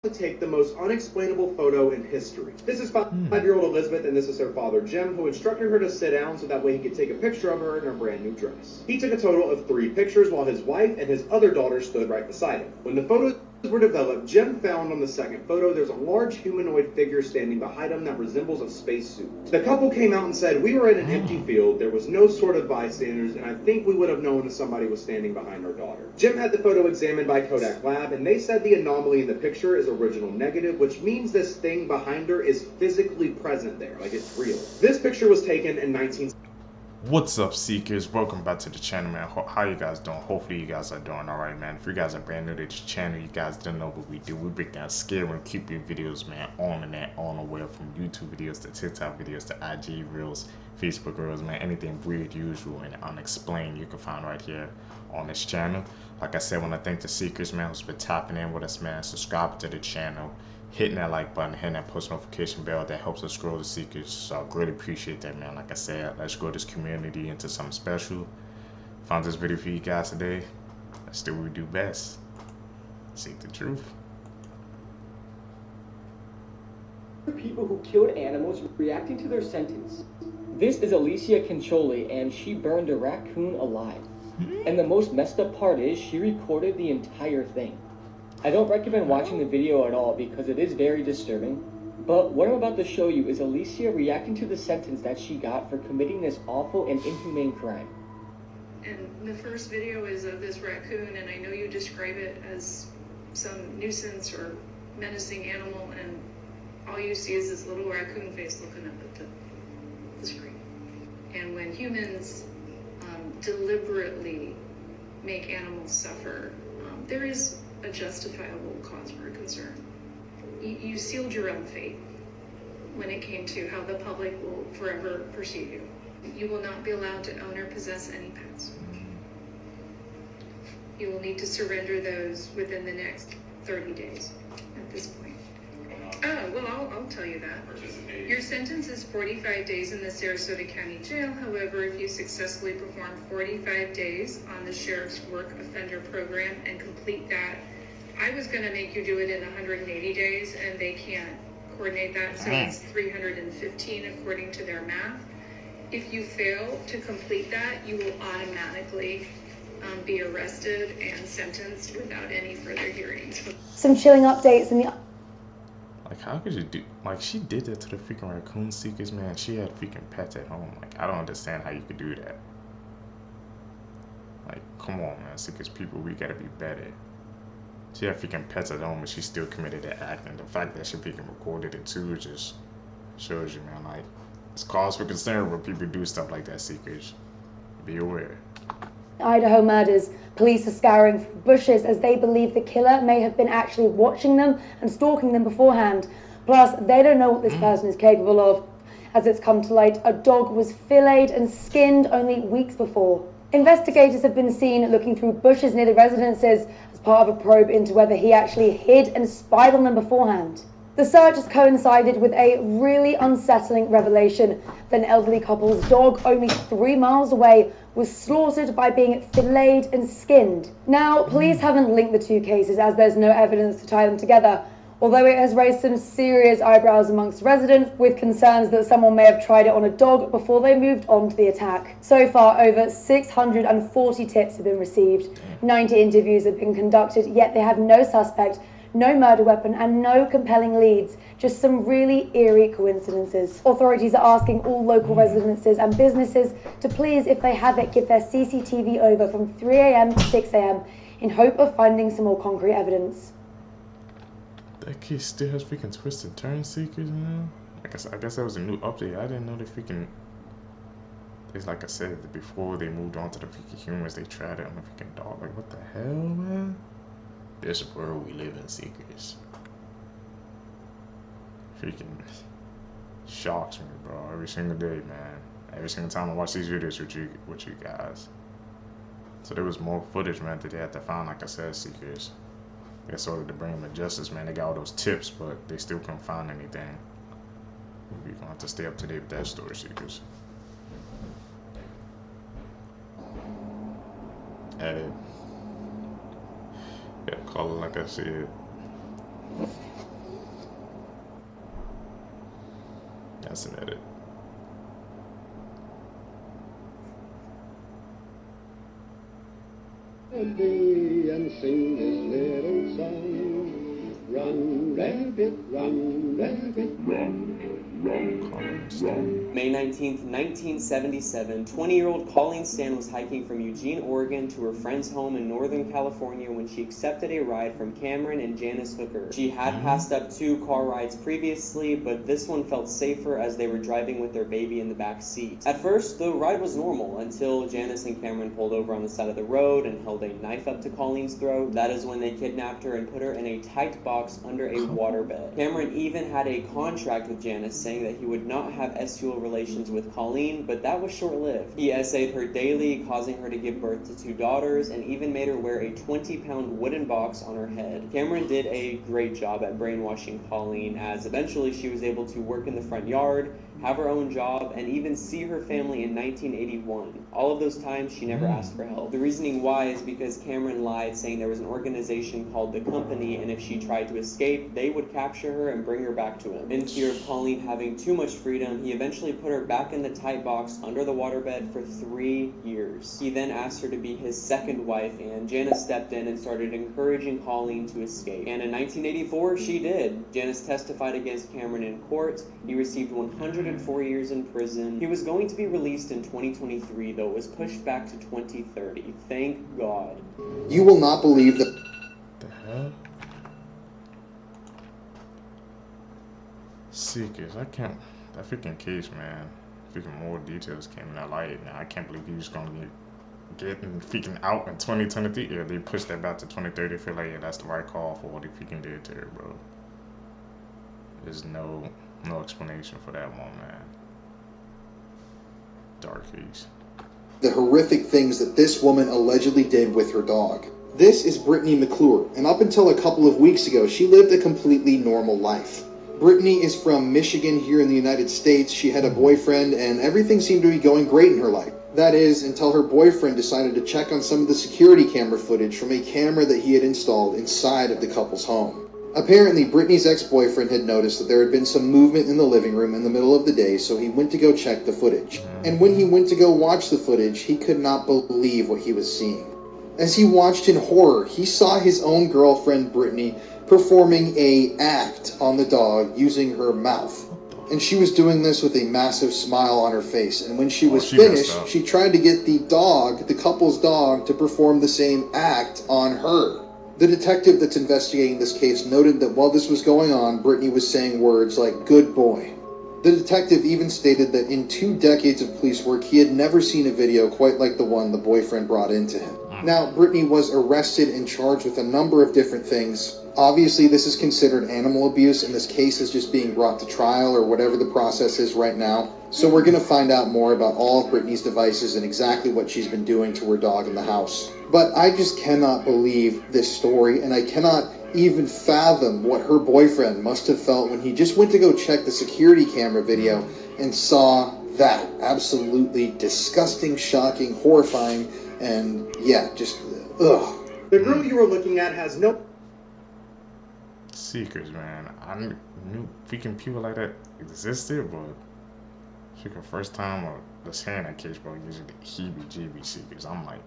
to take the most unexplainable photo in history. This is 5-year-old Elizabeth, and this is her father Jim, who instructed her to sit down so that way he could take a picture of her in her brand new dress. He took a total of 3 pictures while his wife and his other daughter stood right beside him. When the photos were developed, Jim found on the second photo there's a large humanoid figure standing behind him that resembles a spacesuit. The couple came out and said, "We were in an empty field, there was no sort of bystanders, and I think we would have known if somebody was standing behind our daughter." Jim had the photo examined by Kodak Lab, and they said the anomaly in the picture is original negative, which means this thing behind her is physically present there, like it's real. This picture was taken in 19... What's up, seekers? Welcome back to the channel, man. How you guys doing? Hopefully you guys are doing alright, man. If you guys are brand new to this channel, you guys don't know what we do. We break down scary and creepy videos, man, on and on the web, from YouTube videos to TikTok videos to IG reels, Facebook reels, man. Anything weird, usual, and unexplained you can find right here on this channel. Like I said, when I thank the seekers, man, who's been tapping in with us, man, subscribe to the channel, hitting that like button, hitting that post notification bell, that helps us grow the seekers. So I greatly appreciate that, man. Like I said, let's grow this community into something special. Found this video for you guys today. Let's do what we do best. Seek the truth. People who killed animals reacting to their sentence. This is Alicia Concholi, and she burned a raccoon alive. And the most messed up part is she recorded the entire thing. I don't recommend watching the video at all because it is very disturbing, but what I'm about to show you is Alicia reacting to the sentence that she got for committing this awful and inhumane crime. And the first video is of this raccoon, and I know you describe it as some nuisance or menacing animal, and all you see is this little raccoon face looking up at the screen. And when humans deliberately make animals suffer, there is a justifiable cause for concern. You sealed your own fate when it came to how the public will forever perceive you. You will not be allowed to own or possess any pets. You will need to surrender those within the next 30 days at this point. Oh, well, I'll tell you that. Your sentence is 45 days in the Sarasota County Jail. However, if you successfully perform 45 days on the Sheriff's Work Offender Program and complete that, I was going to make you do it in 180 days, and they can't coordinate that, so it's 315 according to their math. If you fail to complete that, you will automatically be arrested and sentenced without any further hearings. Some chilling updates in the... Like, how could you do... Like, she did that to the freaking raccoon seekers, man. She had freaking pets at home. Like, I don't understand how you could do that. Like, come on, man. Seekers people, we gotta be better. She had freaking pets at home, but she still committed the act. And the fact that she freaking recorded it too just shows you, man, like, it's cause for concern when people do stuff like that, seekers. Be aware. Idaho murders. Police are scouring for bushes as they believe the killer may have been actually watching them and stalking them beforehand. Plus, they don't know what this person is capable of. As it's come to light, a dog was filleted and skinned only weeks before. Investigators have been seen looking through bushes near the residences as part of a probe into whether he actually hid and spied on them beforehand. The search has coincided with a really unsettling revelation that an elderly couple's dog only 3 miles away was slaughtered by being filleted and skinned. Now, police haven't linked the two cases as there's no evidence to tie them together, although it has raised some serious eyebrows amongst residents with concerns that someone may have tried it on a dog before they moved on to the attack. So far, over 640 tips have been received, 90 interviews have been conducted, yet they have no suspect, no murder weapon, and no compelling leads, just some really eerie coincidences. Authorities are asking all local residences and businesses to please, if they have it, give their CCTV over from 3 a.m. to 6 a.m. in hope of finding some more concrete evidence. That case still has freaking twisted turn seekers, man. I guess that was a new update. I didn't know they freaking... It's like I said, before they moved on to the freaking humans, they tried it on the freaking dog. Like, what the hell, man? This world we live in, seekers. Freaking shocks me, bro. Every single day, man. Every single time I watch these videos with you guys. So there was more footage, man, that they had to find, like I said, seekers. They sort of to bring them to justice, man. They got all those tips, but they still couldn't find anything. We're gonna have to stay up to date with that story, seekers. Hey. Yeah, call it like I said. Instant edit. And sing this little song. Run, rabbit, run, rabbit, run, run. May 19th, 1977, 20-year-old Colleen Stan was hiking from Eugene, Oregon to her friend's home in Northern California when she accepted a ride from Cameron and Janice Hooker. She had passed up 2 car rides previously, but this one felt safer as they were driving with their baby in the back seat. At first, the ride was normal until Janice and Cameron pulled over on the side of the road and held a knife up to Colleen's throat. That is when they kidnapped her and put her in a tight box under a waterbed. Cameron even had a contract with Janice saying that he would not have sexual relations with Colleen, but that was short-lived. He essayed her daily, causing her to give birth to 2 daughters, and even made her wear a 20-pound wooden box on her head. Cameron did a great job at brainwashing Colleen, as eventually she was able to work in the front yard, have her own job, and even see her family in 1981. All of those times, she never asked for help. The reasoning why is because Cameron lied, saying there was an organization called The Company, and if she tried to escape, they would capture her and bring her back to him. In fear of Colleen having too much freedom, he eventually put her back in the tight box under the waterbed for 3 years. He then asked her to be his second wife, and Janice stepped in and started encouraging Colleen to escape. And in 1984, she did. Janice testified against Cameron in court. He received 104 years in prison. He was going to be released in 2023, though it was pushed back to 2030. Thank God. You will not believe that. The hell? Seekers, I can't. That freaking case, man. Freaking more details came in that light. Now I can't believe he was gonna get freaking out in 2023. Yeah, they pushed that back to 2030. I feel like, yeah, that's the right call for what he freaking did to her, bro. There's no explanation for that one, man. Dark case. The horrific things that this woman allegedly did with her dog. This is Brittany McClure, and up until a couple of weeks ago, she lived a completely normal life. Brittany is from Michigan here in the United States. She had a boyfriend, and everything seemed to be going great in her life. That is, until her boyfriend decided to check on some of the security camera footage from a camera that he had installed inside of the couple's home. Apparently, Brittany's ex-boyfriend had noticed that there had been some movement in the living room in the middle of the day, so he went to go check the footage. And when he went to go watch the footage, he could not believe what he was seeing. As he watched in horror, he saw his own girlfriend, Brittany, performing an act on the dog using her mouth. And she was doing this with a massive smile on her face. And when she was finished, she tried to get the dog, the couple's dog, to perform the same act on her. The detective that's investigating this case noted that while this was going on, Brittany was saying words like, "good boy." The detective even stated that in 2 decades of police work, he had never seen a video quite like the one the boyfriend brought into him. Now, Brittany was arrested and charged with a number of different things. Obviously, this is considered animal abuse, and this case is just being brought to trial or whatever the process is right now. So we're going to find out more about all of Brittany's devices and exactly what she's been doing to her dog in the house. But I just cannot believe this story, and I cannot even fathom what her boyfriend must have felt when he just went to go check the security camera video and saw that. Absolutely disgusting, shocking, horrifying, and yeah, just ugh. The girl you were looking at has no... Seekers, man. I knew freaking people like that existed, but freaking first time or just hearing that case, bro, using the heebie-jeebie seekers. I'm like,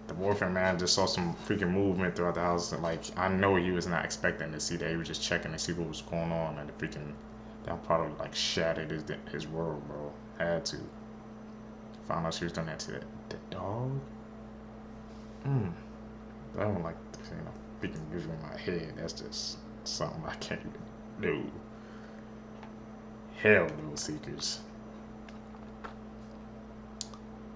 the boyfriend, man, just saw some freaking movement throughout the house. And like, I know he was not expecting to see that. He was just checking to see what was going on, and the freaking that probably like shattered his world, bro. Had to. Found out she was doing that to the dog. That one, like, you know, freaking visual in my head. That's just something I can't even do. Hell no, Seekers.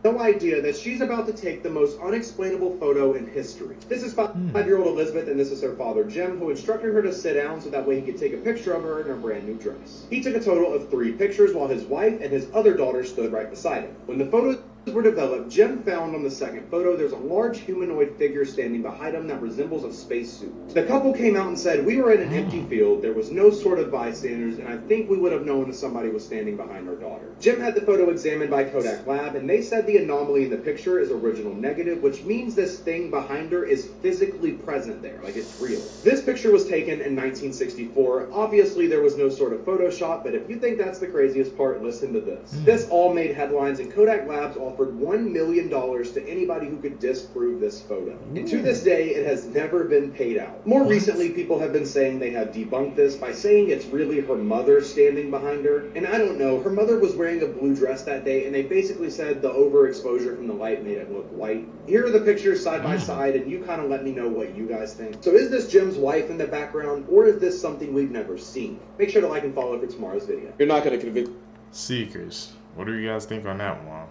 No idea that she's about to take the most unexplainable photo in history. This is 5-year-old Elizabeth, and this is her father Jim, who instructed her to sit down so that way he could take a picture of her in her brand new dress. He took a total of 3 pictures while his wife and his other daughter stood right beside him. When the photos were developed, Jim found on the second photo there's a large humanoid figure standing behind him that resembles a spacesuit. The couple came out and said, "We were in an empty field, there was no sort of bystanders, and I think we would have known if somebody was standing behind our daughter." Jim had the photo examined by Kodak Lab, and they said the anomaly in the picture is original negative, which means this thing behind her is physically present there, like it's real. This picture was taken in 1964. Obviously there was no sort of Photoshop, but if you think that's the craziest part, listen to this. This all made headlines, and Kodak Labs offered $1 million to anybody who could disprove this photo. And to this day, it has never been paid out. More recently, people have been saying they have debunked this by saying it's really her mother standing behind her. And I don't know, her mother was wearing a blue dress that day, and they basically said the overexposure from the light made it look white. Here are the pictures side by side, and you kind of let me know what you guys think. So is this Jim's wife in the background, or is this something we've never seen? Make sure to like and follow for tomorrow's video. You're not going to convince Seekers, what do you guys think on that one?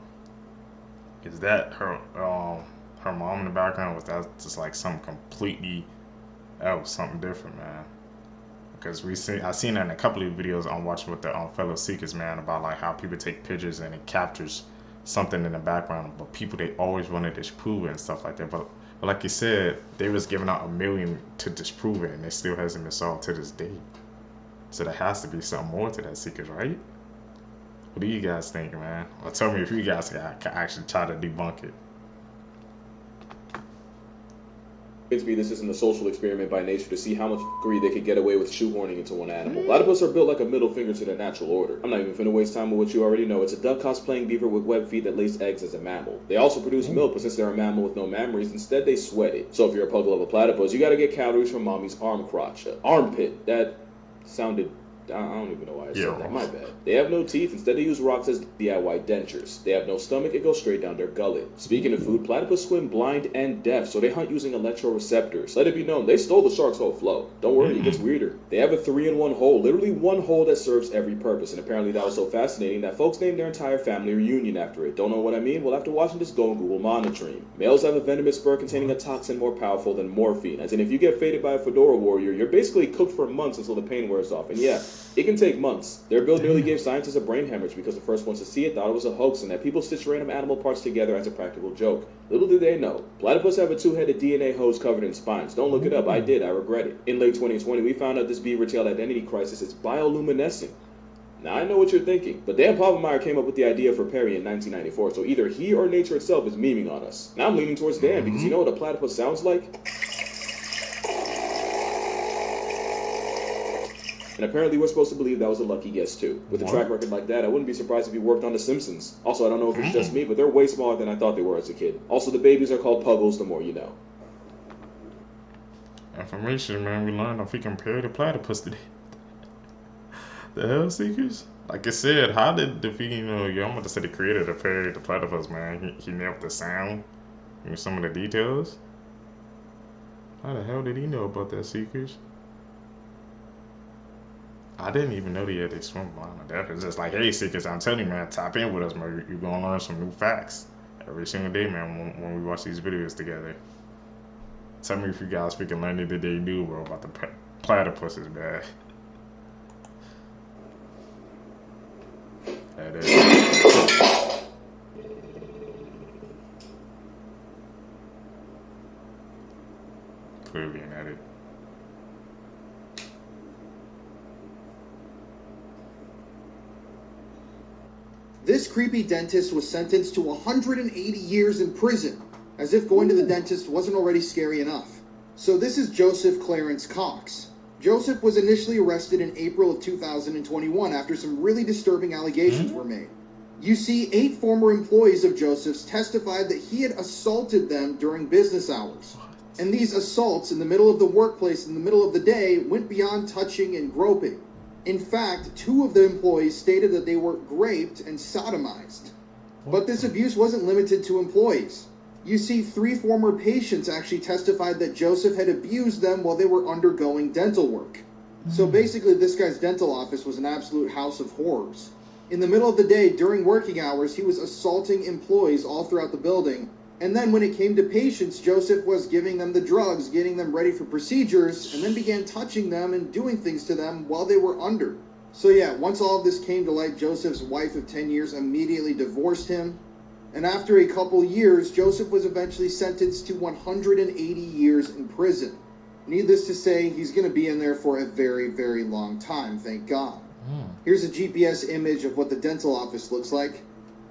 Is that her mom in the background? Was that just like something completely else, something different, man? Because I seen that in a couple of videos I'm watching with the fellow Seekers, man, about like how people take pictures and it captures something in the background, but people, they always want to disprove it and stuff like that. But like you said, they was giving out $1 million to disprove it, and it still hasn't been solved to this day. So there has to be something more to that, Seekers, right? What do you guys think, man? Well, tell me if you guys can actually try to debunk it. me this isn't a social experiment by nature to see how much greed they could get away with shoehorning into one animal. Platypus are built like a middle finger to their natural order. I'm not even finna waste time with what you already know. It's a duck cosplaying beaver with web feet that lays eggs as a mammal. They also produce milk, but since they're a mammal with no mammaries, instead they sweat it. So if you're a pug of a platypus, you gotta get calories from mommy's arm crotch. Armpit. That sounded... I don't even know why I said that. My bad. They have no teeth. Instead, they use rocks as DIY dentures. They have no stomach. It goes straight down their gullet. Speaking of food, platypus swim blind and deaf, so they hunt using electroreceptors. Let it be known, they stole the shark's whole flow. Don't worry, it gets weirder. They have a 3-in-1 hole, literally one hole that serves every purpose, and apparently that was so fascinating that folks named their entire family reunion after it. Don't know what I mean? Well, after watching this, go and Google monitoring. Males have a venomous spur containing a toxin more powerful than morphine, as in if you get faded by a fedora warrior, you're basically cooked for months until the pain wears off. And yeah, it can take months. Their build nearly gave scientists a brain hemorrhage because the first ones to see it thought it was a hoax and that people stitched random animal parts together as a practical joke. Little did they know. Platypus have a 2-headed DNA hose covered in spines. Don't look it up. I did. I regret it. In late 2020, we found out this beaver tail identity crisis is bioluminescent. Now, I know what you're thinking, but Dan Povenmire came up with the idea for Perry in 1994, so either he or nature itself is memeing on us. Now I'm leaning towards Dan because you know what a platypus sounds like? And apparently we're supposed to believe that was a lucky guess too. With a track record like that, I wouldn't be surprised if he worked on The Simpsons. Also, I don't know if it's just me, but they're way smaller than I thought they were as a kid. Also, the babies are called puggles, the more you know. Information, man, we learned if we compare the platypus today. The hell, Seekers? Like I said, how did the I'm going to say the creator of Perry the platypus, man, he nailed the sound and some of the details? How the hell did he know about that, Seekers? I didn't even know they swim blind. That is just like, hey, Seekers, I'm telling you, man, tap in with us, man. You're going to learn some new facts every single day, man, when we watch these videos together. Tell me if you guys freaking learned anything they do, bro, about the platypuses, man. That is. Clearly an edit. This creepy dentist was sentenced to 180 years in prison, as if going to the dentist wasn't already scary enough. So this is Joseph Clarence Cox. Joseph was initially arrested in April of 2021 after some really disturbing allegations were made. You see, 8 former employees of Joseph's testified that he had assaulted them during business hours. And these assaults in the middle of the workplace in the middle of the day went beyond touching and groping. In fact, 2 of the employees stated that they were raped and sodomized. But this abuse wasn't limited to employees. You see, 3 former patients actually testified that Joseph had abused them while they were undergoing dental work. So basically, this guy's dental office was an absolute house of horrors. In the middle of the day, during working hours, he was assaulting employees all throughout the building. And then when it came to patients, Joseph was giving them the drugs, getting them ready for procedures, and then began touching them and doing things to them while they were under. So yeah, once all of this came to light, Joseph's wife of 10 years immediately divorced him. And after a couple years, Joseph was eventually sentenced to 180 years in prison. Needless to say, he's going to be in there for a very, very long time, thank God. Here's a GPS image of what the dental office looks like.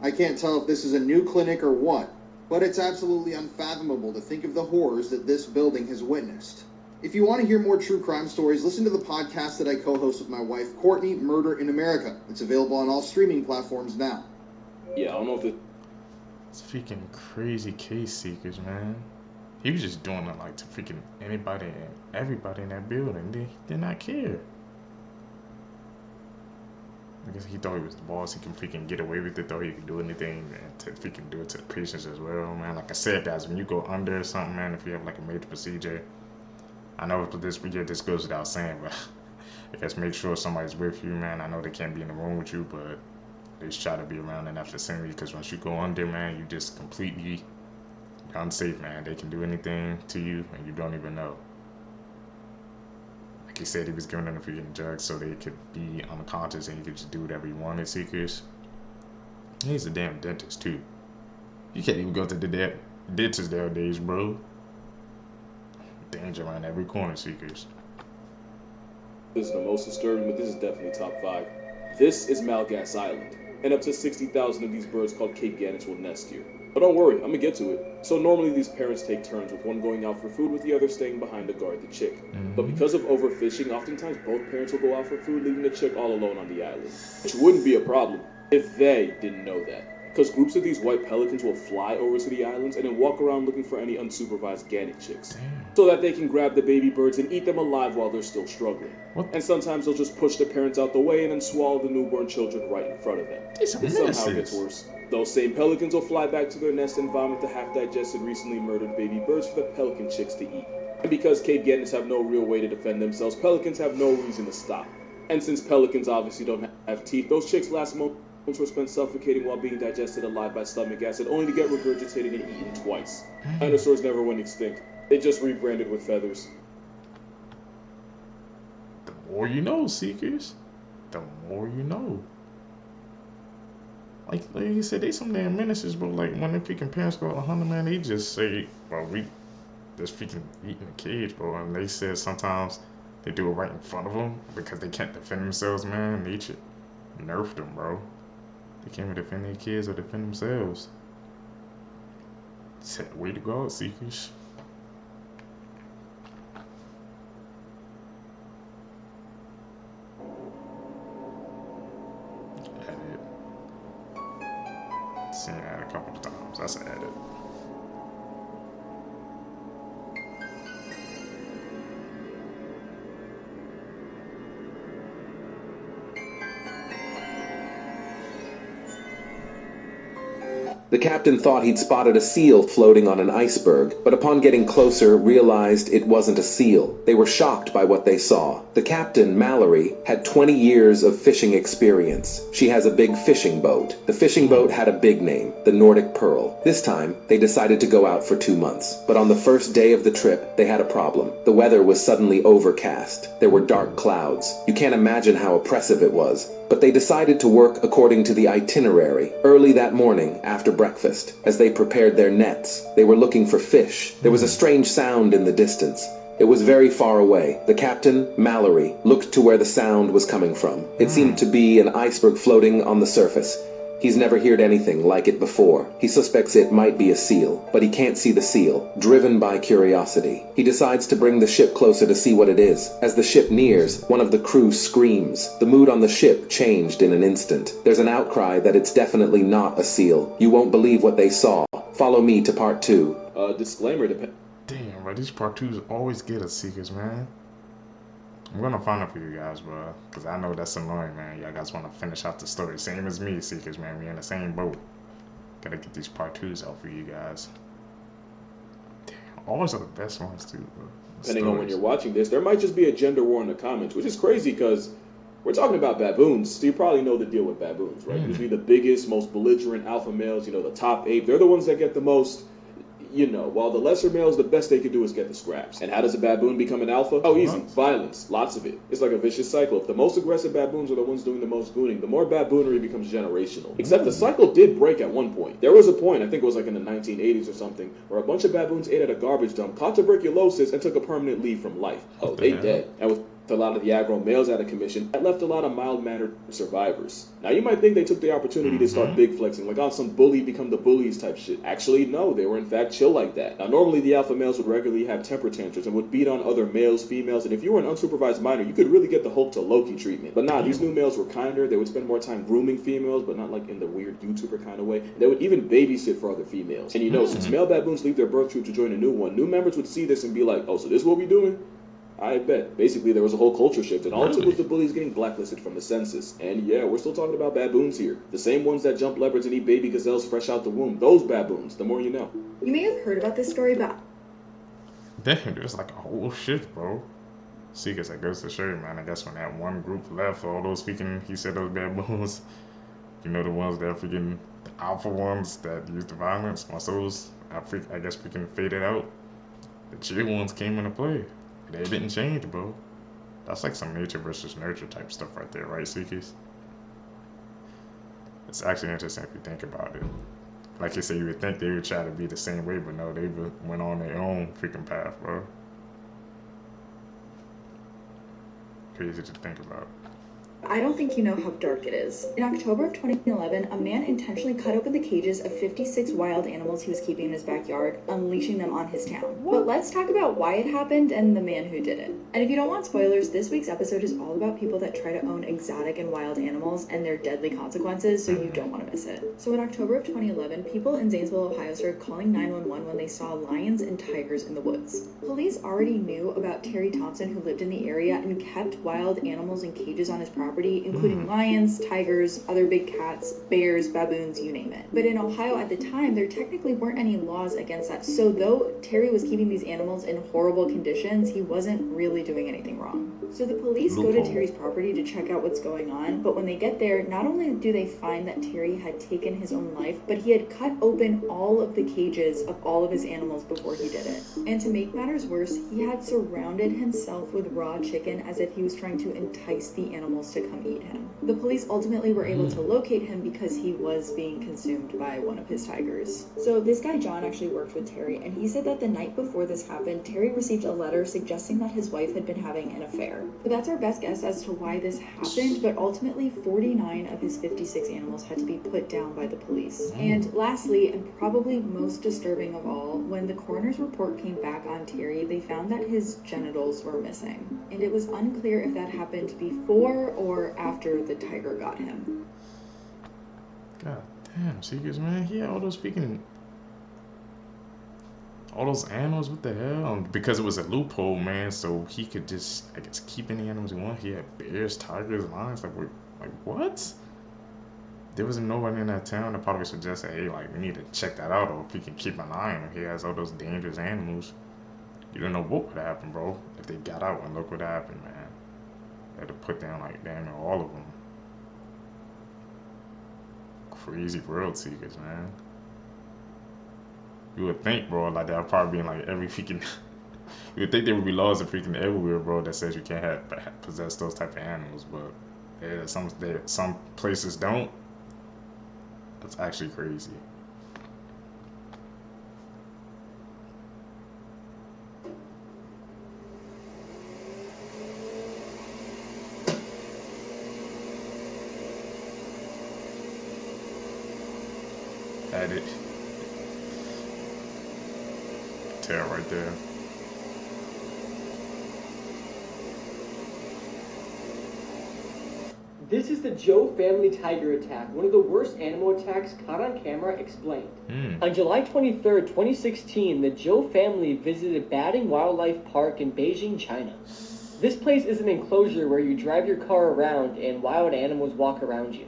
I can't tell if this is a new clinic or what, but it's absolutely unfathomable to think of the horrors that this building has witnessed. If you want to hear more true crime stories, listen to the podcast that I co-host with my wife, Courtney, Murder in America. It's available on all streaming platforms now. Yeah, I don't know if It's freaking crazy case seekers, man. He was just doing it like to freaking anybody and everybody in that building. They did not care. I guess he thought he was the boss. He can freaking get away with it, thought he could do anything and to freaking do it to the patients as well, man. Like I said, guys, when you go under or something, man, if you have like a major procedure, I know this goes without saying, but if it's make sure somebody's with you, man. I know they can't be in the room with you, but they just try to be around in that vicinity, because once you go under, man, you just completely unsafe, man. They can do anything to you and you don't even know. Like he said, he was giving them a freaking drug so they could be unconscious and he could just do whatever he wanted, seekers. He's a damn dentist too. You can't even go to the dentist nowadays, bro. Danger around every corner, seekers. this is the most disturbing, but this is definitely top 5. This is Malgas Island, and up to 60,000 of these birds called Cape Gannets will nest here. But don't worry, I'm gonna get to it. So normally these parents take turns, with one going out for food with the other staying behind to guard the chick. But because of overfishing, oftentimes both parents will go out for food, leaving the chick all alone on the island. Which wouldn't be a problem if they didn't know that. Because groups of these white pelicans will fly over to the islands and then walk around looking for any unsupervised gannet chicks. So that they can grab the baby birds and eat them alive while they're still struggling. And sometimes they'll just push the parents out the way and then swallow the newborn children right in front of them. It somehow gets worse. Those same pelicans will fly back to their nest and vomit the half-digested, recently murdered baby birds for the pelican chicks to eat. And because Cape Gannets have no real way to defend themselves, pelicans have no reason to stop. And since pelicans obviously don't have teeth, those chicks last moments were spent suffocating while being digested alive by stomach acid, only to get regurgitated and eaten twice. Dinosaurs never went extinct. They just rebranded with feathers. The more you know, Seekers. The more you know. Like you said, they some damn menaces, bro. Like, when the freaking parents go out to hunt, man, they just say, well, we just freaking eating the cage, bro. And they said sometimes they do it right in front of them because they can't defend themselves, man. Nature nerfed them, bro. They can't even defend their kids or defend themselves. Said, way to go, Seekers. Edit. Seen that a couple of times. That's an edit. The captain thought he'd spotted a seal floating on an iceberg, but upon getting closer realized it wasn't a seal. They were shocked by what they saw. The captain, Mallory, had 20 years of fishing experience. She has a big fishing boat. The fishing boat had a big name, the Nordic Pearl. This time, they decided to go out for 2 months. But on the first day of the trip, they had a problem. The weather was suddenly overcast. There were dark clouds. You can't imagine how oppressive it was. But they decided to work according to the itinerary. Early that morning, after breakfast, as they prepared their nets, they were looking for fish. There was a strange sound in the distance. It was very far away. The captain, Mallory, looked to where the sound was coming from. It seemed to be an iceberg floating on the surface. He's never heard anything like it before. He suspects it might be a seal, but he can't see the seal. Driven by curiosity, he decides to bring the ship closer to see what it is. As the ship nears, one of the crew screams. The mood on the ship changed in an instant. There's an outcry that it's definitely not a seal. You won't believe what they saw. Follow me to part 2. Disclaimer. Damn, bro, these part 2s always get us, Seekers, man. I'm gonna find it for you guys, bro, because I know that's annoying, man. Y'all guys want to finish out the story. Same as me, Seekers, man. We in the same boat. Gotta get these part 2s out for you guys. Damn, always are the best ones, too, bro. Depending on when you're watching this, there might just be a gender war in the comments, which is crazy because we're talking about baboons. So you probably know the deal with baboons, right? Usually the biggest, most belligerent alpha males, you know, the top ape. They're the ones that get the most, you know, while the lesser males, the best they could do is get the scraps. And how does a baboon become an alpha? Oh, easy. Violence. Lots of it. It's like a vicious cycle. If the most aggressive baboons are the ones doing the most gooning, the more baboonery becomes generational. Except the cycle did break at one point. There was a point, I think it was like in the 1980s or something, where a bunch of baboons ate at a garbage dump, caught tuberculosis, and took a permanent leave from life. Oh, they dead. And with a lot of the aggro males out of commission, that left a lot of mild-mannered survivors. Now, you might think they took the opportunity to start big flexing, like, oh, some bully become the bullies type shit. Actually, no, they were in fact chill like that. Now, normally the alpha males would regularly have temper tantrums and would beat on other males, females, and if you were an unsupervised minor, you could really get the Hulk to Loki treatment. But nah, these new males were kinder. They would spend more time grooming females, but not like in the weird YouTuber kind of way. They would even babysit for other females. And you know, since male baboons leave their birth troop to join a new one, new members would see this and be like, oh, so this is what we doing? I bet. Basically, there was a whole culture shift, and all it took was the bullies getting blacklisted from the census. And yeah, we're still talking about baboons here. The same ones that jump leopards and eat baby gazelles fresh out the womb. Those baboons, the more you know. You may have heard about this story, but... Damn, there's like a whole shift, bro. See, because that goes to show you, man. I guess when that one group left, all those freaking, he said those baboons, you know, the ones that freaking, the alpha ones that use the violence, once those, I guess, freaking faded out, the chill ones came into play. They didn't change, bro. That's like some nature versus nurture type stuff right there, right, Seekies? It's actually interesting if you think about it. Like you say, you would think they would try to be the same way, but no, they went on their own freaking path, bro. Crazy to think about. I don't think you know how dark it is. In October of 2011, a man intentionally cut open the cages of 56 wild animals he was keeping in his backyard, unleashing them on his town. But let's talk about why it happened and the man who did it. And if you don't want spoilers, this week's episode is all about people that try to own exotic and wild animals and their deadly consequences, so you don't want to miss it. So in October of 2011, people in Zanesville, Ohio started calling 911 when they saw lions and tigers in the woods. Police already knew about Terry Thompson, who lived in the area and kept wild animals in cages on his property, including lions, tigers, other big cats, bears, baboons, you name it. But in Ohio at the time, there technically weren't any laws against that. So though Terry was keeping these animals in horrible conditions, he wasn't really doing anything wrong. So the police go to Terry's property to check out what's going on, but when they get there, not only do they find that Terry had taken his own life, but he had cut open all of the cages of all of his animals before he did it. And to make matters worse, he had surrounded himself with raw chicken as if he was trying to entice the animals to come eat him. The police ultimately were able to locate him because he was being consumed by one of his tigers. So this guy John actually worked with Terry, and he said that the night before this happened, Terry received a letter suggesting that his wife had been having an affair. So that's our best guess as to why this happened, but ultimately 49 of his 56 animals had to be put down by the police. And lastly, and probably most disturbing of all, when the coroner's report came back on Terry, they found that his genitals were missing. And it was unclear if that happened before or after the tiger got him. God damn, Seekers, man. He had all those all those animals, what the hell? Because it was a loophole, man, so he could just, I guess, keep any animals he wanted. He had bears, tigers, lions, like what? There wasn't nobody in that town that probably suggested, hey, like, we need to check that out, or if we can keep an eye on him. He has all those dangerous animals. You don't know what would happen, bro, if they got out, and look what happened, man. They had to put down, like, damn near all of them. Crazy world, Seekers, man. You would think, bro, like that would probably be in like every freaking. You would think there would be laws in freaking everywhere, bro, that says you can't possess those type of animals, but yeah, some places don't. That's actually crazy. Had it. Tail right there. This is the Joe family tiger attack, one of the worst animal attacks caught on camera explained. On July 23rd, 2016, the Joe family visited Batting Wildlife Park in Beijing, China. This place is an enclosure where you drive your car around and wild animals walk around you.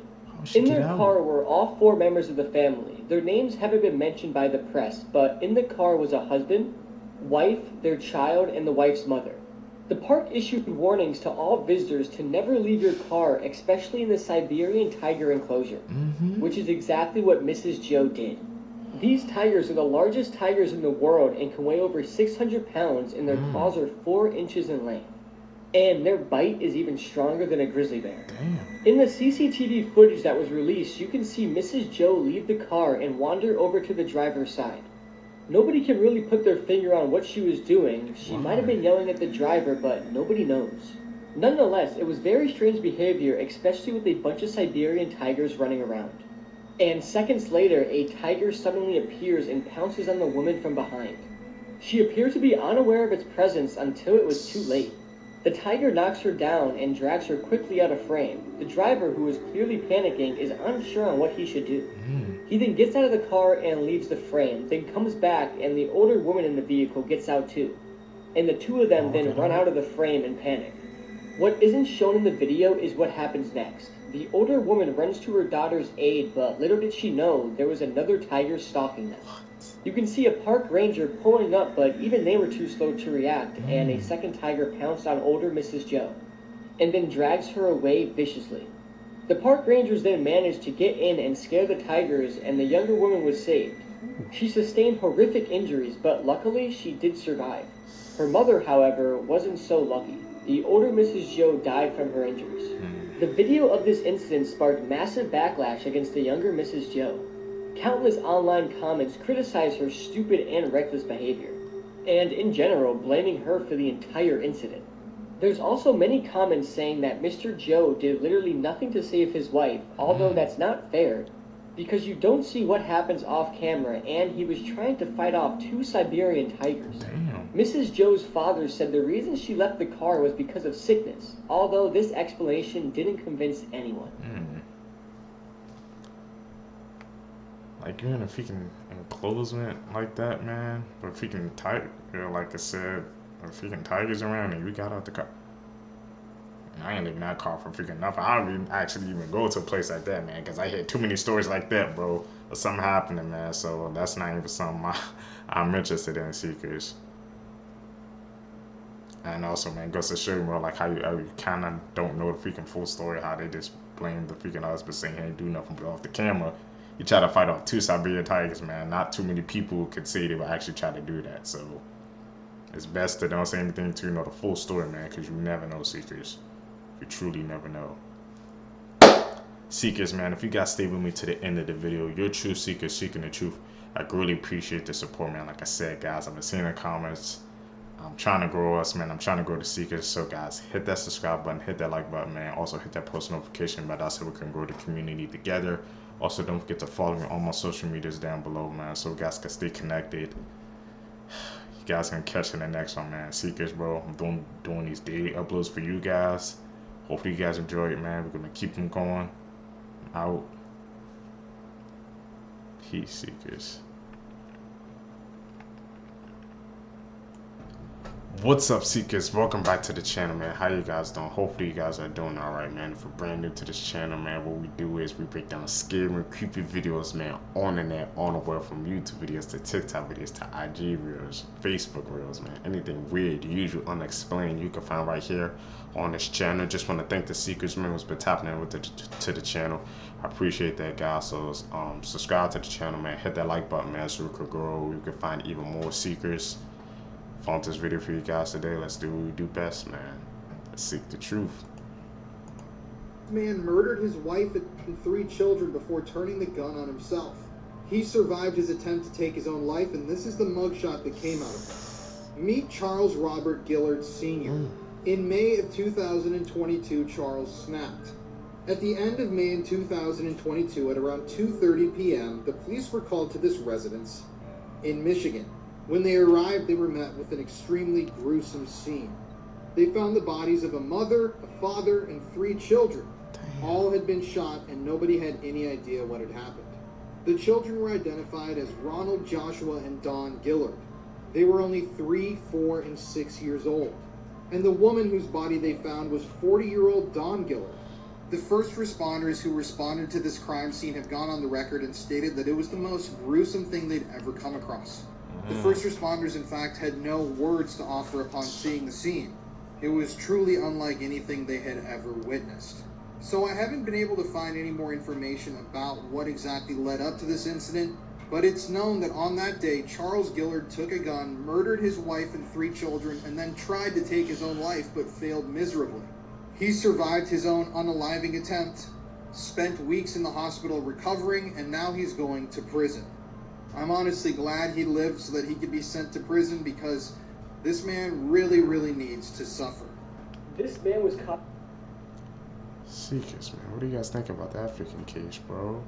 In their car were all 4 members of the family. Their names haven't been mentioned by the press, but in the car was a husband, wife, their child, and the wife's mother. The park issued warnings to all visitors to never leave your car, especially in the Siberian tiger enclosure, which is exactly what Mrs. Joe did. These tigers are the largest tigers in the world and can weigh over 600 pounds, and their claws are 4 inches in length. And their bite is even stronger than a grizzly bear. Damn. In the CCTV footage that was released, you can see Mrs. Joe leave the car and wander over to the driver's side. Nobody can really put their finger on what she was doing. She might have been yelling at the driver, but nobody knows. Nonetheless, it was very strange behavior, especially with a bunch of Siberian tigers running around. And seconds later, a tiger suddenly appears and pounces on the woman from behind. She appeared to be unaware of its presence until it was too late. The tiger knocks her down and drags her quickly out of frame. The driver, who is clearly panicking, is unsure on what he should do. He then gets out of the car and leaves the frame, then comes back, and the older woman in the vehicle gets out too. And the two of them then run out of the frame in panic. What isn't shown in the video is what happens next. The older woman runs to her daughter's aid, but little did she know there was another tiger stalking them. You can see a park ranger pulling up, but even they were too slow to react, and a second tiger pounced on older Mrs. Joe, and then drags her away viciously. The park rangers then managed to get in and scare the tigers, and the younger woman was saved. She sustained horrific injuries, but luckily she did survive. Her mother, however, wasn't so lucky. The older Mrs. Joe died from her injuries. The video of this incident sparked massive backlash against the younger Mrs. Joe. Countless online comments criticized her stupid and reckless behavior, and in general blaming her for the entire incident. There's also many comments saying that Mr. Joe did literally nothing to save his wife, although that's not fair, because you don't see what happens off camera, and he was trying to fight off 2 Siberian tigers. Damn. Mrs. Joe's father said the reason she left the car was because of sickness, although this explanation didn't convince anyone. Like, you're in a freaking enclosement like that, man. But freaking tiger, like I said, freaking tigers around and you got out the car. I ain't leaving that car for freaking nothing. I don't actually even go to a place like that, man, because I hear too many stories like that, bro, of something happening, man. So that's not even something I'm interested in, Seekers. And also, man, goes to show you more like how you kind of don't know the freaking full story, how they just blame the freaking husband saying he ain't do nothing, but off the camera, you try to fight off 2 Siberian tigers, man. Not too many people could say they would actually try to do that. So it's best to don't say anything to know the full story, man, because you never know, Seekers. You truly never know. Seekers, man, if you guys stay with me to the end of the video, you're true seekers seeking the truth. I really appreciate the support, man. Like I said, guys, I've been seeing the comments. I'm trying to grow us, man. I'm trying to grow the Seekers. So, guys, hit that subscribe button, hit that like button, man. Also, hit that post notification bell so we can grow the community together. Also, don't forget to follow me on all my social medias down below, man, so guys can stay connected. You guys can catch in the next one, man. Seekers, bro, I'm doing these daily uploads for you guys. Hopefully, you guys enjoy it, man. We're going to keep them going. Out. Peace, Seekers. What's up, Seekers? Welcome back to the channel, man. How you guys doing? Hopefully you guys are doing alright, man. If you're brand new to this channel, man, what we do is we break down scary and creepy videos, man, on the net, on the web, from YouTube videos to TikTok videos to IG reels, Facebook reels, man. Anything weird, usual, unexplained, you can find right here on this channel. Just want to thank the Seekers, man, who's been tapping in with to the channel. I appreciate that, guys. So subscribe to the channel, man. Hit that like button, man, so we could grow. We could find even more Seekers. Found this video for you guys today. Let's do what we do best, man. Let's seek the truth. Man murdered his wife and 3 children before turning the gun on himself. He survived his attempt to take his own life, and this is the mugshot that came out of it. Meet Charles Robert Gillard Sr. In May of 2022, Charles snapped. At the end of May in 2022, at around 2:30 p.m., the police were called to this residence in Michigan. When they arrived, they were met with an extremely gruesome scene. They found the bodies of a mother, a father, and 3 children. All had been shot, and nobody had any idea what had happened. The children were identified as Ronald, Joshua, and Dawn Gillard. They were only 3, 4, and 6 years old. And the woman whose body they found was 40-year-old Dawn Gillard. The first responders who responded to this crime scene have gone on the record and stated that it was the most gruesome thing they'd ever come across. The first responders, in fact, had no words to offer upon seeing the scene. It was truly unlike anything they had ever witnessed. So I haven't been able to find any more information about what exactly led up to this incident, But it's known that on that day, Charles Gillard took a gun, murdered his wife and 3 children, and then tried to take his own life, but failed miserably. He survived his own unaliving attempt, spent weeks in the hospital recovering, and now he's going to prison. I'm honestly glad he lived so that he could be sent to prison, because this man really, really needs to suffer. This man was caught. Seekers, man. What do you guys think about that freaking case, bro?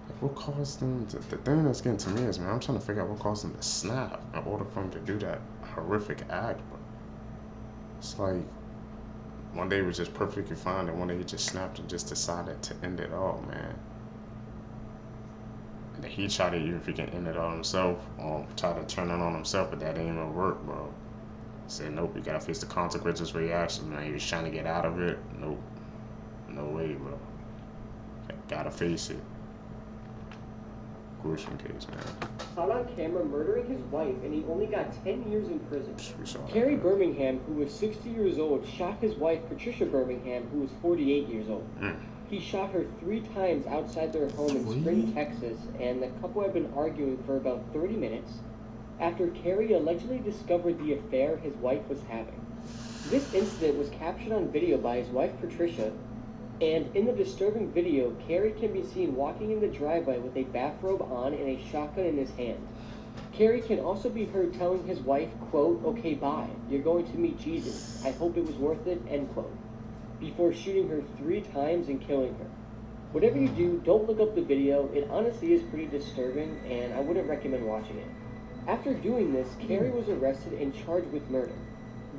Like, what caused them to, the thing that's getting to me is, man, I'm trying to figure out what caused them to snap in order for them to do that horrific act, bro. It's like, one day was just perfectly fine, and one day he just snapped and just decided to end it all, man. And then he tried to even freaking end it all himself, or try to turn it on himself, but that ain't gonna work, bro. He said, nope, you gotta face the consequences for your actions, man. He was trying to get out of it. Nope. No way, bro. Gotta face it. Gruesome case, man. Caught on camera murdering his wife, and he only got 10 years in prison. Carrie Birmingham, who was 60 years old, shot his wife Patricia Birmingham, who was 48 years old. He shot her 3 times outside their home in Spring, Texas, and the couple had been arguing for about 30 minutes after Carrie allegedly discovered the affair his wife was having. This incident was captured on video by his wife Patricia, and in the disturbing video, Carrie can be seen walking in the driveway with a bathrobe on and a shotgun in his hand. Carrie can also be heard telling his wife, quote, "Okay, bye. You're going to meet Jesus. I hope it was worth it," end quote, before shooting her 3 times and killing her. Whatever you do, don't look up the video. It honestly is pretty disturbing, and I wouldn't recommend watching it. After doing this, Carrie was arrested and charged with murder,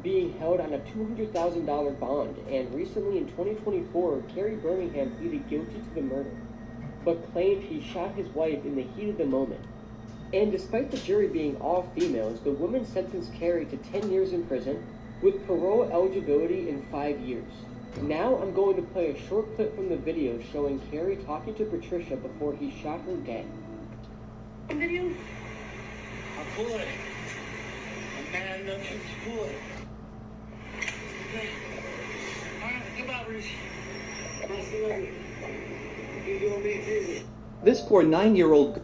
being held on a $200,000 bond, and recently in 2024, Carrie Birmingham pleaded guilty to the murder, but claimed he shot his wife in the heat of the moment. And despite the jury being all females, the woman sentenced Carrie to 10 years in prison, with parole eligibility in 5 years. Now I'm going to play a short clip from the video showing Carrie talking to Patricia before he shot her dead. Video? I'll pull it. A man doesn't pull it. Okay. Alright, goodbye, Bruce. I'll see you later. You doing me too. This poor 9-year-old.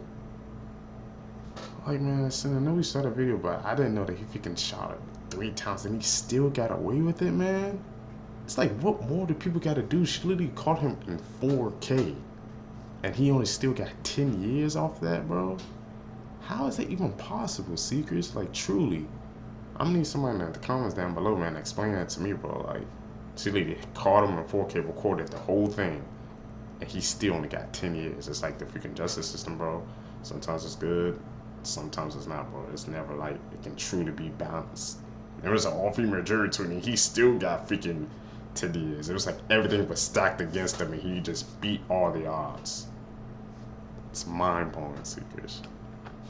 Like, man, listen, I know we saw the video, but I didn't know that he freaking shot her 3 times and he still got away with it, man. It's like, what more do people gotta do? She literally caught him in 4K and he only still got 10 years off that, bro. How is that even possible, Seekers? Like, truly. I'm gonna need somebody in the comments down below, man, to explain that to me, bro. Like, she literally caught him in 4K, recorded the whole thing, and he still only got 10 years. It's like the freaking justice system, bro. Sometimes it's good, sometimes it's not, bro. It's never like it can truly be balanced. There was an all-female jury too, and he still got freaking 10 years. It was like everything was stacked against him, and he just beat all the odds. It's mind-blowing, Seekers.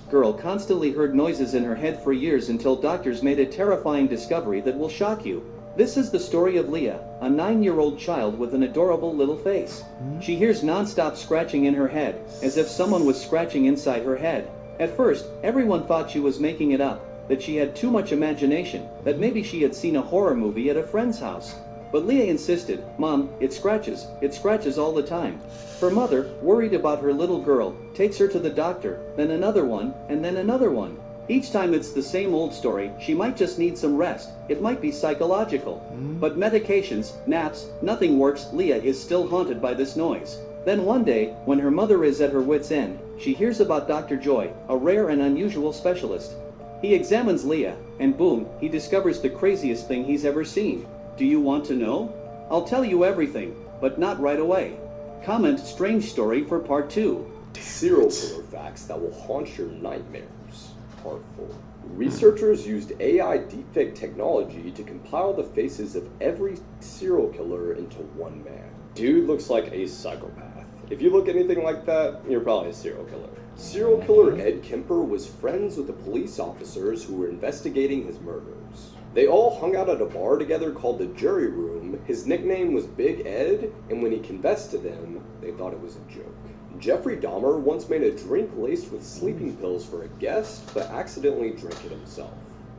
Girl constantly heard noises in her head for years until doctors made a terrifying discovery that will shock you. This is the story of Leah, a 9-year-old child with an adorable little face. She hears non-stop scratching in her head, as if someone was scratching inside her head. At first, everyone thought she was making it up, that she had too much imagination, that maybe she had seen a horror movie at a friend's house. But Leah insisted, "Mom, it scratches all the time." Her mother, worried about her little girl, takes her to the doctor, then another one, and then another one. Each time it's the same old story, she might just need some rest, it might be psychological. But medications, naps, nothing works. Leah is still haunted by this noise. Then one day, when her mother is at her wit's end, she hears about Dr. Joy, a rare and unusual specialist. He examines Leah, and boom, he discovers the craziest thing he's ever seen. Do you want to know? I'll tell you everything, but not right away. Comment strange story for part 2. Serial killer facts that will haunt your nightmares. Part 4. Researchers used AI deepfake technology to compile the faces of every serial killer into one man. Dude looks like a psychopath. If you look anything like that, you're probably a serial killer. Serial killer Ed Kemper was friends with the police officers who were investigating his murders. They all hung out at a bar together called the Jury Room. His nickname was Big Ed, and when he confessed to them, they thought it was a joke. Jeffrey Dahmer once made a drink laced with sleeping pills for a guest, but accidentally drank it himself.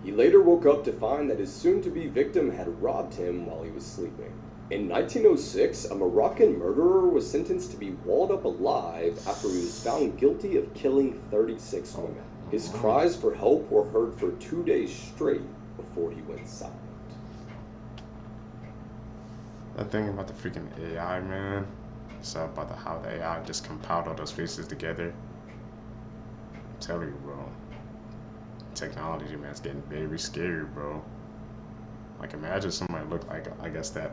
He later woke up to find that his soon-to-be victim had robbed him while he was sleeping. In 1906, a Moroccan murderer was sentenced to be walled up alive after he was found guilty of killing 36 women. His cries for help were heard for 2 days straight before he went silent. That thing about the freaking AI, man. So about how the AI just compiled all those faces together. I'm telling you, bro. Technology, man, it's getting very scary, bro. Like, imagine somebody looked like, I guess, that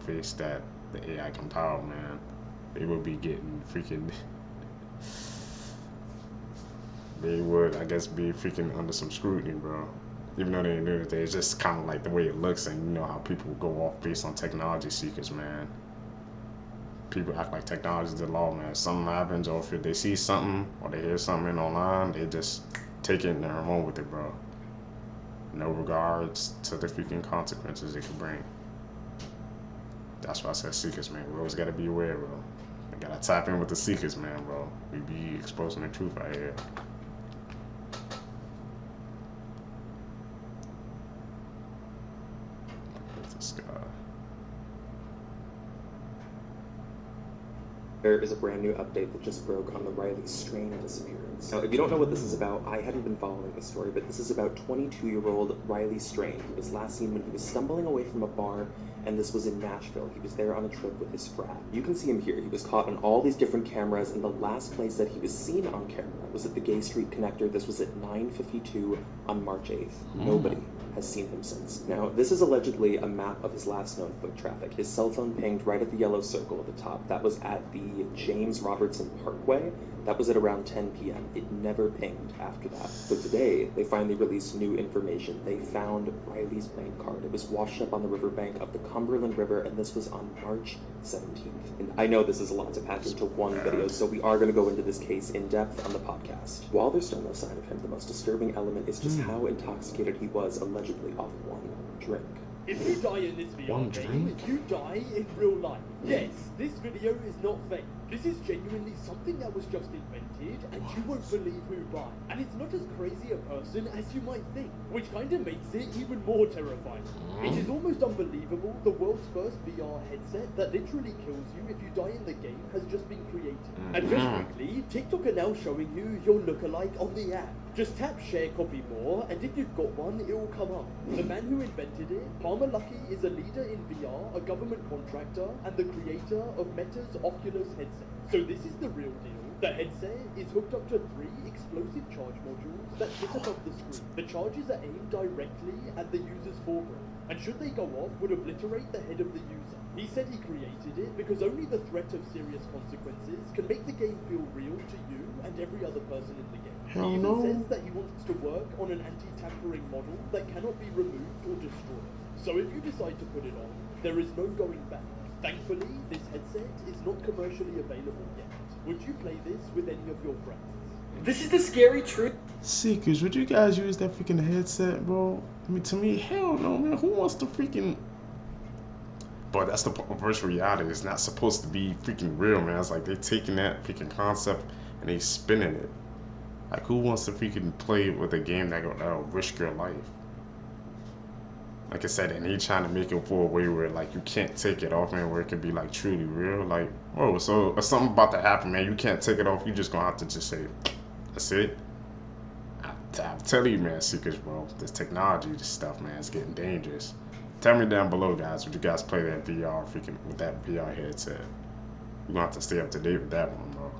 face that the AI compiled, man. They would be getting freaking... They would, I guess, be freaking under some scrutiny, bro. Even though they knew that it's just kind of like the way it looks, and you know how people go off based on technology seekers, man. People act like technology is the law, man. If something happens, or if they see something, or they hear something online, they just take it and they're home with it, bro. No regards to the freaking consequences it could bring. That's why I said seekers, man. We always gotta be aware, bro. We gotta tap in with the seekers, man, bro. We be exposing the truth out here. This guy. There is a brand new update that just broke on the Riley Strain disappearance. Now, if you don't know what this is about, I hadn't been following the story, but this is about 22-year-old Riley Strain. He was last seen when he was stumbling away from a bar, and this was in Nashville. He was there on a trip with his frat. You can see him here. He was caught on all these different cameras, and the last place that he was seen on camera was at the Gay Street Connector. This was at 9:52 on March 8th. Nobody has seen him since. Now, this is allegedly a map of his last known foot traffic. His cell phone pinged right at the yellow circle at the top. That was at the James Robertson Parkway. That was at around 10 p.m. It never pinged after that. So today, they finally released new information. They found Riley's bank card. It was washed up on the riverbank of the Cumberland River, and this was on March 17th. And I know this is a lot to pack into one video, so we are going to go into this case in depth on the podcast. While there's still no sign of him, the most disturbing element is just how intoxicated he was, allegedly off one drink. If you die in this VR game, you die in real life. Yes, this video is not fake. This is genuinely something that was just invented, and you won't believe who by. And it's not as crazy a person as you might think, which kind of makes it even more terrifying. It is almost unbelievable the world's first VR headset that literally kills you if you die in the game has just been created. And just quickly, TikTok are now showing you your lookalike on the app. Just tap share copy more, and if you've got one, it will come up. The man who invented it, Palmer Luckey, is a leader in VR, a government contractor, and the creator of Meta's Oculus headset. So this is the real deal. The headset is hooked up to 3 explosive charge modules that sit above the screen. The charges are aimed directly at the user's forebrain, and should they go off, would obliterate the head of the user. He said he created it because only the threat of serious consequences can make the game feel real to you and every other person in the game. He even says that he wants to work on an anti-tampering model that cannot be removed or destroyed. So if you decide to put it on, there is no going back. Thankfully, this headset is not commercially available yet. Would you play this with any of your friends? This is the scary truth. Seekers, would you guys use that freaking headset, bro? I mean, to me, hell no, man. Who wants to freaking... But that's the virtual reality. It's not supposed to be freaking real, man. It's like they're taking that freaking concept and they spinning it. Like, who wants to freaking play with a game that'll risk your life? Like I said, and he trying to make it for a way where, like, you can't take it off, man, where it could be, like, truly real. Like, oh, so if something about to happen, man, you can't take it off. You just gonna have to just say, that's it. I'm telling you, man, Seekers, bro, this technology, this stuff, man, it's getting dangerous. Tell me down below, guys, would you guys play that VR freaking with that VR headset? You're gonna have to stay up to date with that one, bro.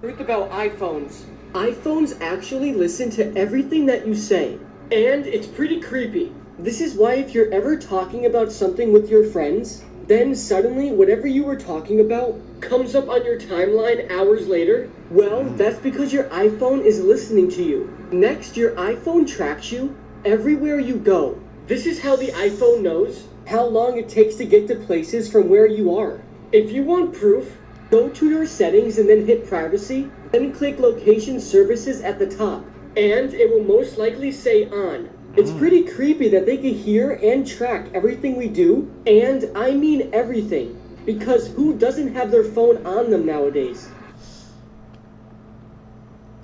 Truth about iPhones. iPhones actually listen to everything that you say, and it's pretty creepy. This is why if you're ever talking about something with your friends, then suddenly whatever you were talking about comes up on your timeline hours later, well, that's because your iPhone is listening to you. Next, your iPhone tracks you everywhere you go. This is how the iPhone knows how long it takes to get to places from where you are. If you want proof, go to your settings and then hit privacy, then click location services at the top, and it will most likely say on. It's pretty creepy that they can hear and track everything we do, and I mean everything, because who doesn't have their phone on them nowadays?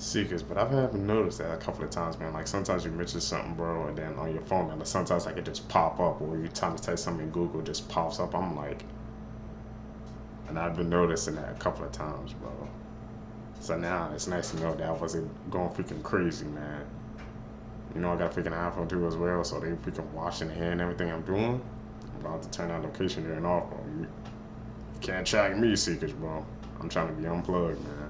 Seekers, but I haven't noticed that a couple of times, man. Like sometimes you mention something, bro, and then on your phone, and sometimes like it just pop up, or you trying to type something in Google, it just pops up. I'm like, and I've been noticing that a couple of times, bro. So now it's nice to know that I wasn't going freaking crazy, man. You know, I got a freaking iPhone too as well, so they freaking watching the hair and everything I'm doing. I'm about to turn that location during off, bro. You can't track me, Seekers, bro. I'm trying to be unplugged, man.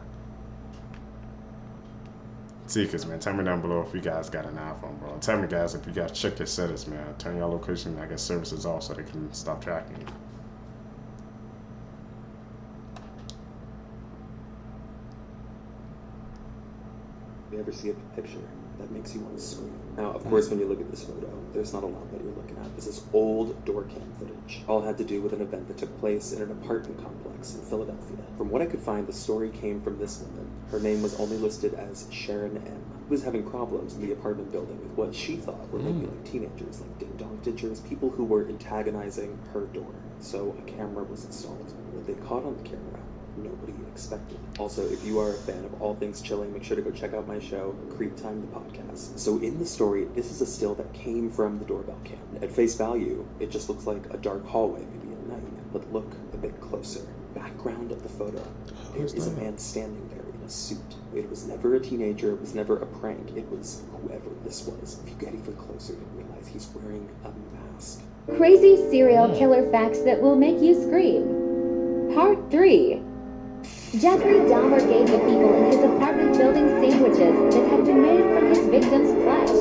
Seekers, man, tell me down below if you guys got an iPhone, bro. Tell me, guys, if you guys check your settings, man. Turn your location, I guess, services off so they can stop tracking you. You ever see a picture that makes you want to scream? Now, of course, when you look at this photo, there's not a lot that you're looking at. This is old door cam footage. All had to do with an event that took place in an apartment complex in Philadelphia. From what I could find, the story came from this woman. Her name was only listed as Sharon M., who was having problems in the apartment building with what she thought were maybe like teenagers, like ding-dong ditchers, people who were antagonizing her door. So a camera was installed. What they caught on the camera, nobody expected. Also, if you are a fan of all things chilling, make sure to go check out my show, Creep Time the Podcast. So in the story, this is a still that came from the doorbell cam. At face value, it just looks like a dark hallway, maybe at night. But look a bit closer. Background of the photo. There is a man standing there in a suit. It was never a teenager, it was never a prank, it was whoever this was. If you get even closer, you realize he's wearing a mask. Crazy serial killer facts that will make you scream. Part 3. Jeffrey Dahmer gave the people in his apartment building sandwiches that had been made from his victims' flesh.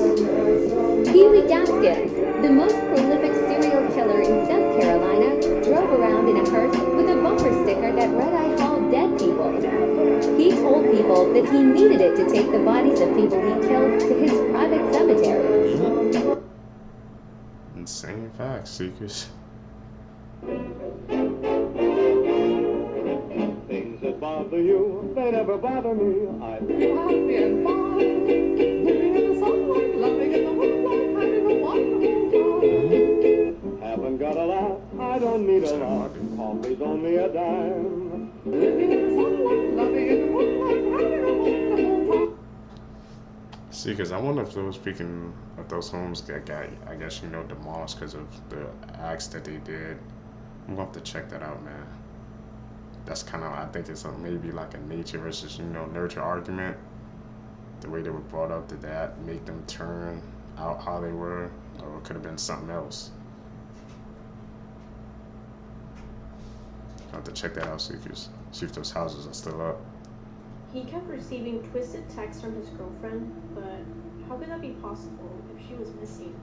Pee-wee Gaskins, the most prolific serial killer in South Carolina, drove around in a hearse with a bumper sticker that read, "I haul dead people." He told people that he needed it to take the bodies of people he killed to his private cemetery. Insane facts, Seekers. Things that bother you, they never bother me. I feel happy and fine, living in the sunlight, laughing in the moonlight, having a wonderful time. Haven't got a laugh, I don't need a laugh. Coffee's only a dime. Living in the sunlight, laughing in the moonlight, having a wonderful time. Seekers, I wonder if those speaking of those homes that got, I guess, you know, demolished because of the acts that they did. I'm gonna have to check that out, man. That's kind of, I think it's maybe like a nature versus, you know, nurture argument. The way they were brought up, did that make them turn out how they were, or it could have been something else. I'll have to check that out, see if those houses are still up. He kept receiving twisted texts from his girlfriend, but how could that be possible if she was missing?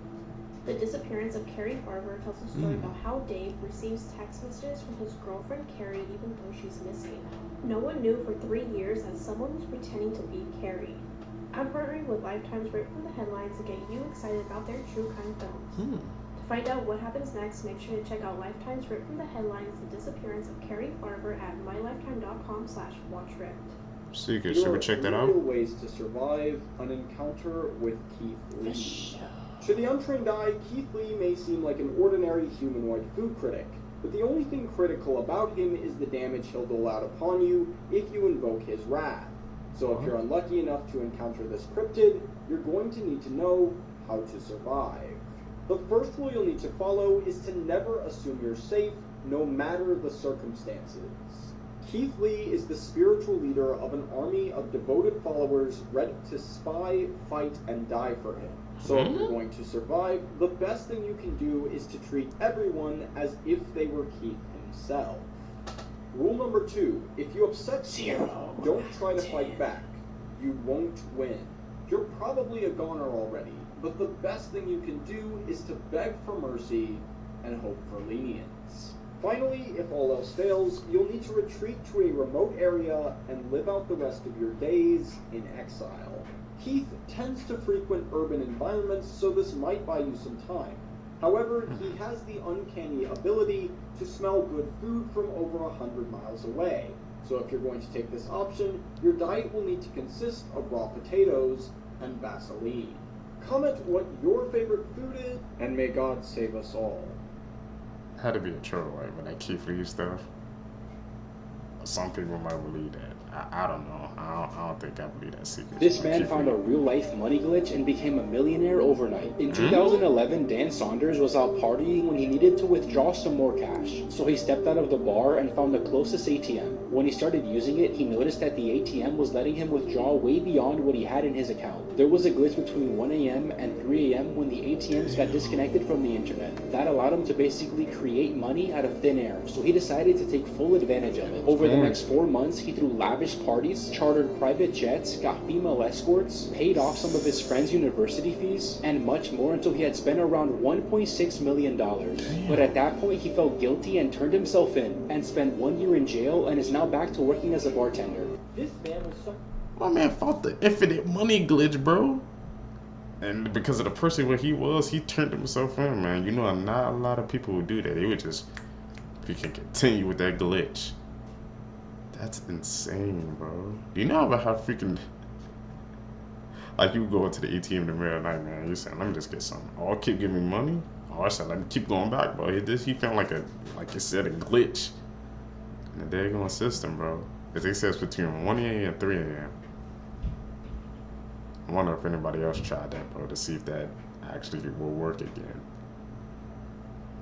The disappearance of Carrie Barber tells a story about how Dave receives text messages from his girlfriend Carrie even though she's missing. No one knew for 3 years that someone was pretending to be Carrie. I'm partnering with Lifetime's Right From the Headlines to get you excited about their true crime films. To find out what happens next, make sure to check out Lifetime's Right From the Headlines, The Disappearance of Carrie Barber at mylifetime.com/watchripped. Seekers, should we check that out? There are ways to survive an encounter with Keith Lee. To the untrained eye, Keith Lee may seem like an ordinary humanoid food critic, but the only thing critical about him is the damage he'll dole out upon you if you invoke his wrath. So if you're unlucky enough to encounter this cryptid, you're going to need to know how to survive. The first rule you'll need to follow is to never assume you're safe, no matter the circumstances. Keith Lee is the spiritual leader of an army of devoted followers ready to spy, fight, and die for him. So if you're going to survive, the best thing you can do is to treat everyone as if they were Keith himself. Rule number 2, if you upset Keith, don't try to fight back. You won't win. You're probably a goner already, but the best thing you can do is to beg for mercy and hope for lenience. Finally, if all else fails, you'll need to retreat to a remote area and live out the rest of your days in exile. Keith tends to frequent urban environments, so this might buy you some time. However, he has the uncanny ability to smell good food from over 100 miles away. So if you're going to take this option, your diet will need to consist of raw potatoes and Vaseline. Comment what your favorite food is, and may God save us all. Had to be a troll, right? With that Keith Lee stuff. Some people might believe that. I don't know. I don't think I believe that secret. This man found a real-life money glitch and became a millionaire overnight. In 2011, Dan Saunders was out partying when he needed to withdraw some more cash. So he stepped out of the bar and found the closest ATM. When he started using it, he noticed that the ATM was letting him withdraw way beyond what he had in his account. There was a glitch between 1 a.m. and 3 a.m. when the ATMs got disconnected from the internet. That allowed him to basically create money out of thin air. So he decided to take full advantage of it. Over the next 4 months, he threw lavish parties, chartered private jets, got female escorts, paid off some of his friends' university fees, and much more until he had spent around $1.6 million. But at that point, he felt guilty and turned himself in, and spent 1 year in jail and is now back to working as a bartender. This man was so... My man fought the infinite money glitch, bro. And because of the person where he was, he turned himself in, man. You know, not a lot of people would do that. They would just freaking continue with that glitch. That's insane, bro. Do you know about how freaking... Like, you go into the ATM in the middle of the night, man. You saying, let me just get something. Oh, keep giving me money? Oh, I said, let me keep going back, bro. He found like you said, a glitch in the daggone system, bro. Because they said it's between 1 a.m. and 3 a.m. I wonder if anybody else tried that, bro, to see if that actually will work again.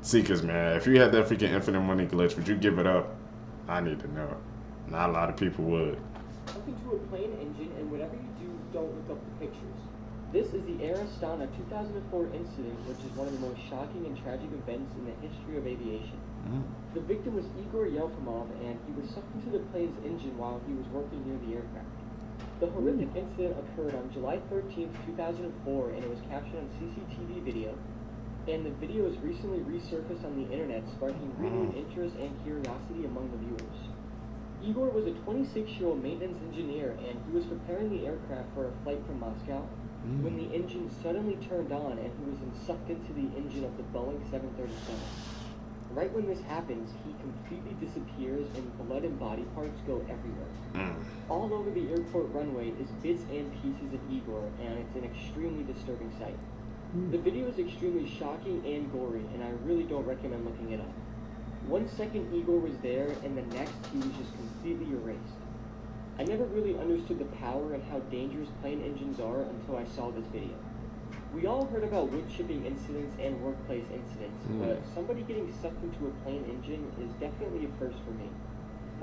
Seekers, man, if you had that freaking infinite money glitch, would you give it up? I need to know. Not a lot of people would. Look into a plane engine, and whatever you do, don't look up the pictures. This is the Air Astana 2004 incident, which is one of the most shocking and tragic events in the history of aviation. The victim was Igor Yelfimov, and he was sucked into the plane's engine while he was working near the aircraft. The horrific incident occurred on July 13th, 2004, and it was captured on CCTV video. And the video has recently resurfaced on the internet, sparking renewed interest and curiosity among the viewers. Igor was a 26-year-old maintenance engineer, and he was preparing the aircraft for a flight from Moscow when the engine suddenly turned on and he was sucked into the engine of the Boeing 737. Right when this happens, he completely disappears and blood and body parts go everywhere. All over the airport runway is bits and pieces of Igor, and it's an extremely disturbing sight. The video is extremely shocking and gory, and I really don't recommend looking it up. 1 second Igor was there, and the next he was just completely erased. I never really understood the power and how dangerous plane engines are until I saw this video. We all heard about wood chipping incidents and workplace incidents, but somebody getting sucked into a plane engine is definitely a first for me.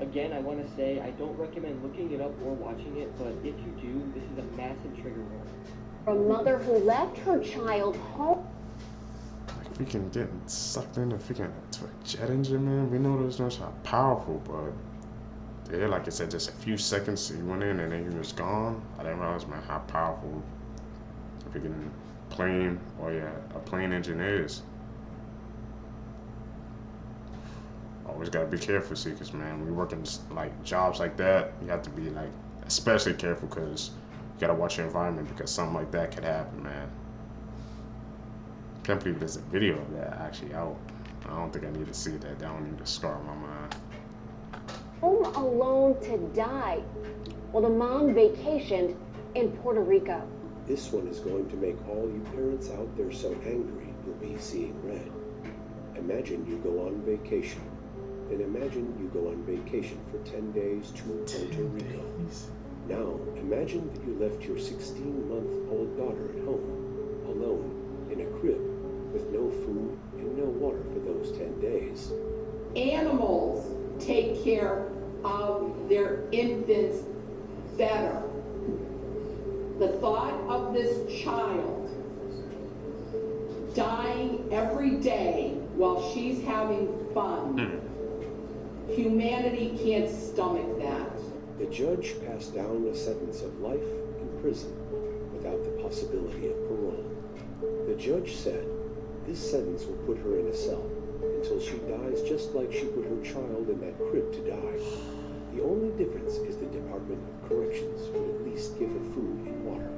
Again, I want to say I don't recommend looking it up or watching it, but if you do, this is a massive trigger warning. A mother who left her child home. Like, freaking getting sucked into freaking to a jet engine, man. We know those things are powerful, but yeah, like I said, just a few seconds he went in and then he was gone. I didn't realize, man, how powerful a freaking plane, or a plane engine is. Always gotta be careful, Seekers, man. We working like jobs like that, you have to be like especially careful, because you gotta watch your environment, because something like that could happen, man. Can't believe there's a video of that actually out. I don't think I need to see that. That don't need to scar my mind. Home alone to die while the mom vacationed in Puerto Rico. This one is going to make all you parents out there so angry you'll be seeing red. Imagine you go on vacation. And imagine you go on vacation for 10 days to Puerto Rico. Now, imagine that you left your 16-month-old daughter at home, alone, in a crib, with no food and no water for those 10 days. Animals take care of their infants better. The thought of this child dying every day while she's having fun, humanity can't stomach that. The judge passed down a sentence of life in prison without the possibility of parole. The judge said this sentence will put her in a cell until she dies, just like she put her child in that crib to die. The only difference is the Department of Corrections would at least give her food and water.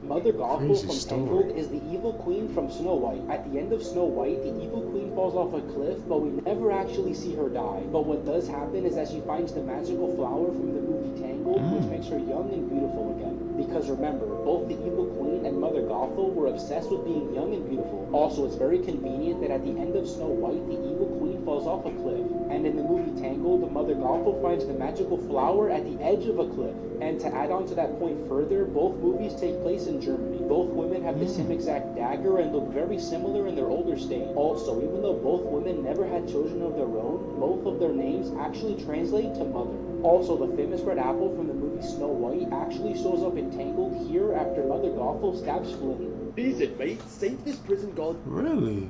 Mother Gothel Crazy from story. Tangled is the evil queen from Snow White. At the end of Snow White, the evil queen falls off a cliff, but we never actually see her die. But what does happen is that she finds the magical flower from the movie Tangled, which makes her young and beautiful again. Because remember, both the evil queen and Mother Gothel were obsessed with being young and beautiful. Also, it's very convenient that at the end of Snow White, the evil queen falls off a cliff. And in the movie Tangled, Mother Gothel finds the magical flower at the edge of a cliff. And to add on to that point further, both movies take place in Germany. Both women have the same exact dagger and look very similar in their older state. Also, even though both women never had children of their own, both of their names actually translate to mother. Also, the famous red apple from the movie Snow White actually shows up in Tangled here after Mother Gothel stabs Flynn. These inmates saved this prison guard. Really?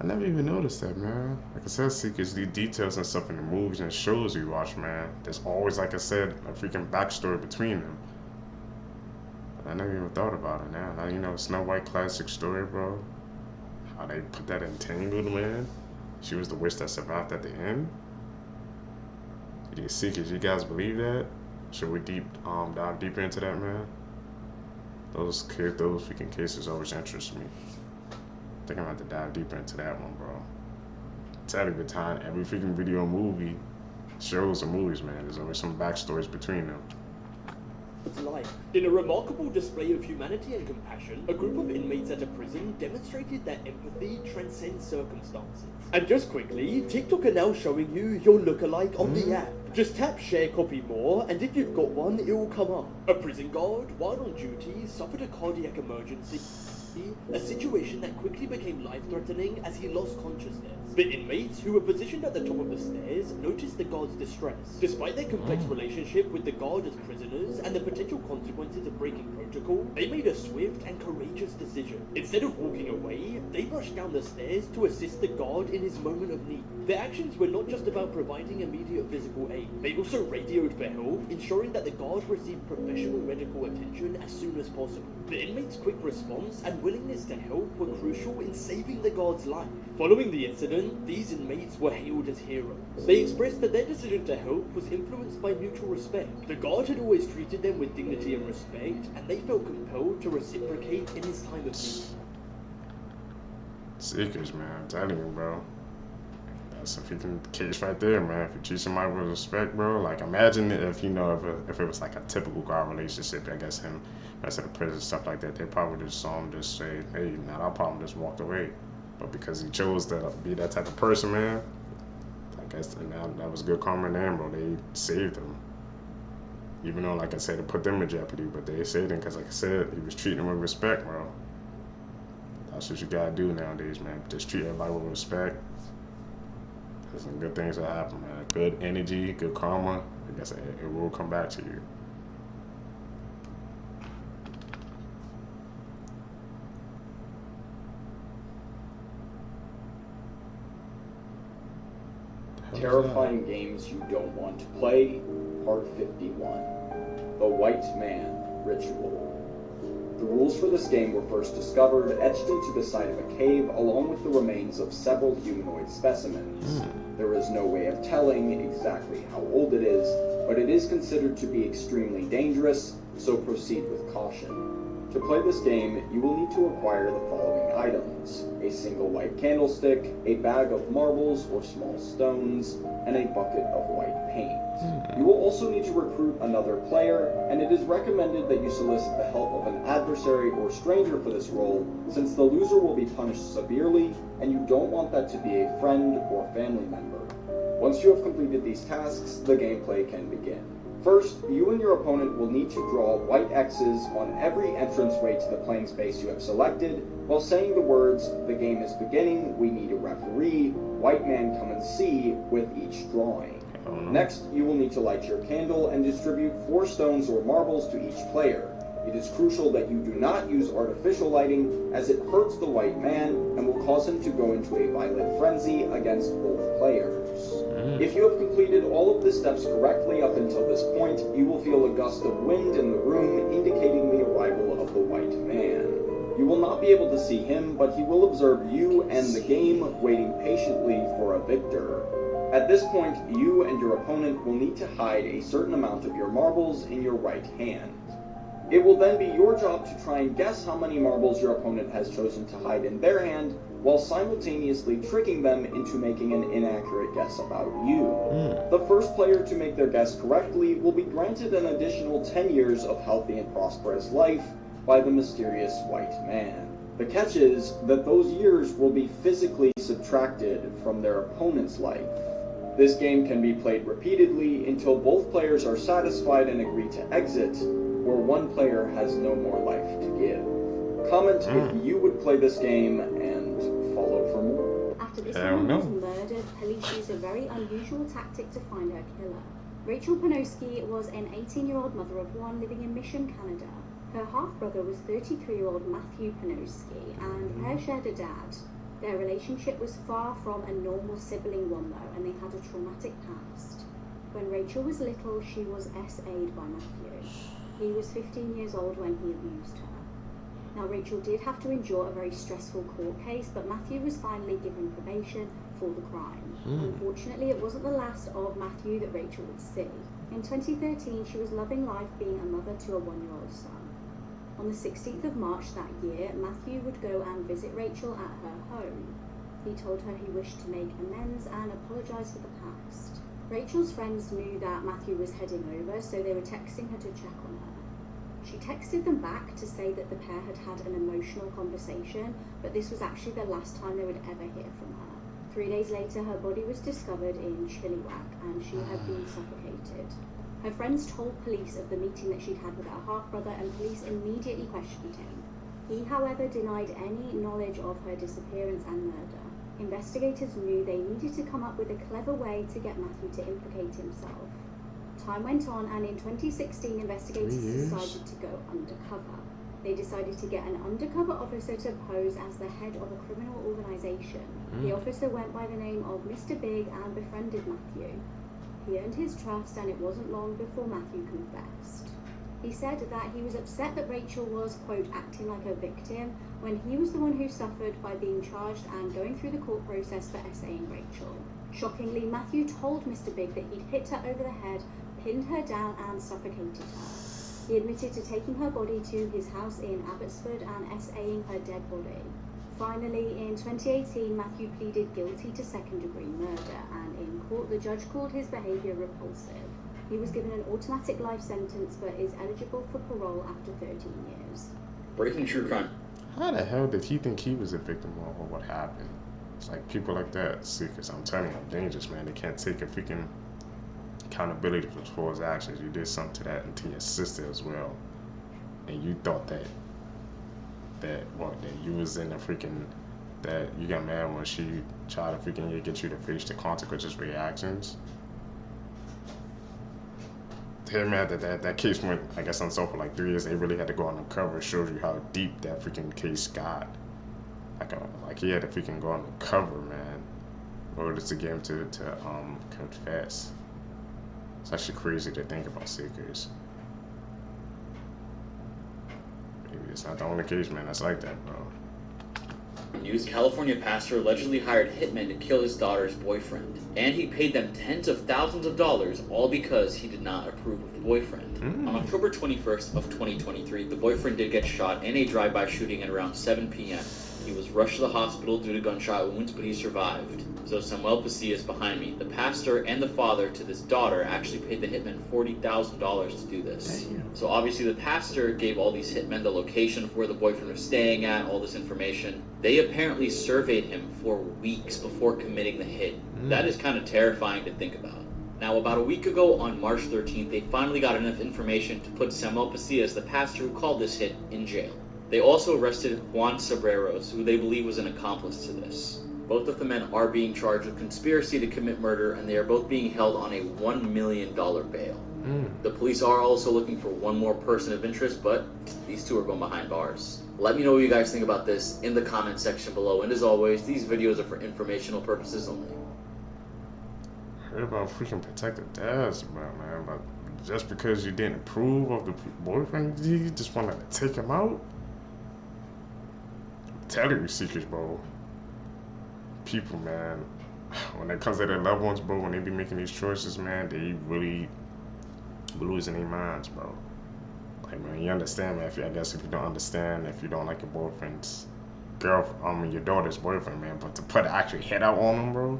I never even noticed that, man. Like I said, Seekers, the details and stuff in the movies and shows we watch, man. There's always, like I said, a freaking backstory between them. But I never even thought about it now. Now you know, Snow White classic story, bro. How they put that in Tangled, man. She was the witch that survived at the end. Yeah, Seekers, you guys believe that? Should we dive deeper into that, man? Those freaking cases always interest me. I think I'm about to dive deeper into that one, bro. It's every time, every freaking video, movie, shows, and movies, man. There's always some backstories between them. Life. In a remarkable display of humanity and compassion, a group of inmates at a prison demonstrated that empathy transcends circumstances. And just quickly, TikTok are now showing you your lookalike on the app. Just tap share copy more, and if you've got one, it will come up. A prison guard, while on duty, suffered a cardiac emergency. A situation that quickly became life-threatening as he lost consciousness. The inmates, who were positioned at the top of the stairs, noticed the guard's distress. Despite their complex relationship with the guard as prisoners and the potential consequences of breaking protocol, they made a swift and courageous decision. Instead of walking away, they rushed down the stairs to assist the guard in his moment of need. Their actions were not just about providing immediate physical aid. They also radioed for help, ensuring that the guard received professional medical attention as soon as possible. The inmates' quick response and willingness to help were crucial in saving the guard's life. Following the incident, these inmates were hailed as heroes. They expressed that their decision to help was influenced by mutual respect. The guard had always treated them with dignity and respect, and they felt compelled to reciprocate in his time of need. Seekers, man, I'm telling you, bro. That's a freaking case right there, man. If you treat somebody with respect, bro, like imagine if, you know, if it was like a typical guard relationship, I guess him, rest of the prison, stuff like that, they probably just saw him just say, hey, not our problem, just walked away. But because he chose to be that type of person, man, I guess that was good karma in them, bro. They saved him. Even though, like I said, it put them in jeopardy, but they saved him because, like I said, he was treating them with respect, bro. That's what you gotta do nowadays, man. Just treat everybody with respect. There's some good things that happen, man. Good energy, good karma. I guess it will come back to you. Terrifying games you don't want to play, part 51. The White Man Ritual. The rules for this game were first discovered etched into the side of a cave along with the remains of several humanoid specimens. There is no way of telling exactly how old it is, but it is considered to be extremely dangerous, so proceed with caution. To play this game, you will need to acquire the following items: a single white candlestick, a bag of marbles or small stones, and a bucket of white paint. You will also need to recruit another player, and it is recommended that you solicit the help of an adversary or stranger for this role, since the loser will be punished severely, and you don't want that to be a friend or family member. Once you have completed these tasks, the gameplay can begin. First, you and your opponent will need to draw white X's on every entranceway to the playing space you have selected, while saying the words, "The game is beginning, we need a referee, white man come and see," with each drawing. Next, you will need to light your candle and distribute 4 stones or marbles to each player. It is crucial that you do not use artificial lighting, as it hurts the white man and will cause him to go into a violent frenzy against both players. If you have completed all of the steps correctly up until this point, you will feel a gust of wind in the room indicating the arrival of the white man. You will not be able to see him, but he will observe you and the game, waiting patiently for a victor. At this point, you and your opponent will need to hide a certain amount of your marbles in your right hand. It will then be your job to try and guess how many marbles your opponent has chosen to hide in their hand, while simultaneously tricking them into making an inaccurate guess about you. The first player to make their guess correctly will be granted an additional 10 years of healthy and prosperous life by the mysterious white man. The catch is that those years will be physically subtracted from their opponent's life. This game can be played repeatedly until both players are satisfied and agree to exit, where one player has no more life to give. Comment if you would play this game and follow for more. After this woman was murdered, police used a very unusual tactic to find her killer. Rachel Panoski was an 18-year-old mother of one living in Mission, Canada. Her half-brother was 33-year-old Matthew Panoski, and the pair shared a dad. Their relationship was far from a normal sibling one though, and they had a traumatic past. When Rachel was little, she was SA'd by Matthew. He was 15 years old when he abused her. Now, Rachel did have to endure a very stressful court case, but Matthew was finally given probation for the crime. Unfortunately, it wasn't the last of Matthew that Rachel would see. In 2013, she was loving life being a mother to a 1-year-old son. On the 16th of March that year, Matthew would go and visit Rachel at her home. He told her he wished to make amends and apologise for the past. Rachel's friends knew that Matthew was heading over, so they were texting her to check on her. She texted them back to say that the pair had had an emotional conversation, but this was actually the last time they would ever hear from her. 3 days later, her body was discovered in Chilliwack, and she had been suffocated. Her friends told police of the meeting that she'd had with her half-brother, and police immediately questioned him. He, however, denied any knowledge of her disappearance and murder. Investigators knew they needed to come up with a clever way to get Matthew to implicate himself. Time went on, and in 2016, investigators decided to go undercover. They decided to get an undercover officer to pose as the head of a criminal organization. The officer went by the name of Mr. Big and befriended Matthew. He earned his trust, and it wasn't long before Matthew confessed. He said that he was upset that Rachel was, quote, acting like a victim, when he was the one who suffered by being charged and going through the court process for SAing Rachel. Shockingly, Matthew told Mr. Big that he'd hit her over the head, pinned her down, and suffocated her. He admitted to taking her body to his house in Abbotsford and SAing her dead body. Finally, in 2018, Matthew pleaded guilty to second-degree murder, and in court, the judge called his behaviour repulsive. He was given an automatic life sentence, but is eligible for parole after 13 years. Breaking true crime. How the hell did he think he was a victim of what happened? It's like people like that, see, because I'm telling you, I'm dangerous, man. They can't take a freaking accountability for his actions. You did something to that and to your sister as well, and you thought that you was in the freaking, that you got mad when she tried to freaking get you to face the consequences for your actions. Hey man, that case went, I guess, unsolved for like 3 years. They really had to go undercover. It shows you how deep that freaking case got. Like he had to freaking go undercover, man, in order to get him to confess. It's actually crazy to think about, Seekers. Maybe it's not the only case, man, that's like that, bro. News: California pastor allegedly hired hitmen to kill his daughter's boyfriend, and he paid them tens of thousands of dollars, all because he did not approve of the boyfriend. On October 21st of 2023, the boyfriend did get shot in a drive-by shooting at around 7 p.m. He was rushed to the hospital due to gunshot wounds, but he survived. So Samuel Pasillas behind me, the pastor and the father to this daughter, actually paid the hitman $40,000 to do this. Damn. So obviously the pastor gave all these hitmen the location of where the boyfriend was staying at, all this information. They apparently surveyed him for weeks before committing the hit. That is kind of terrifying to think about. Now, about a week ago, on March 13th, they finally got enough information to put Samuel Pasillas, the pastor who called this hit, in jail. They also arrested Juan Sobreros, who they believe was an accomplice to this. Both of the men are being charged with conspiracy to commit murder, and they are both being held on a $1 million bail. The police are also looking for one more person of interest, but these two are going behind bars. Let me know what you guys think about this in the comment section below, and as always, these videos are for informational purposes only. Heard about freaking protective dads, man, but just because you didn't approve of the boyfriend, you just wanted to take him out? I'm telling you, Seekers, bro. People, man, when it comes to their loved ones, bro, when they be making these choices, man, they really losing their minds, bro. Hey man, you understand, man? I guess if you don't understand, if you don't like your boyfriend's your daughter's boyfriend, man, but to put an actual head out on him, bro.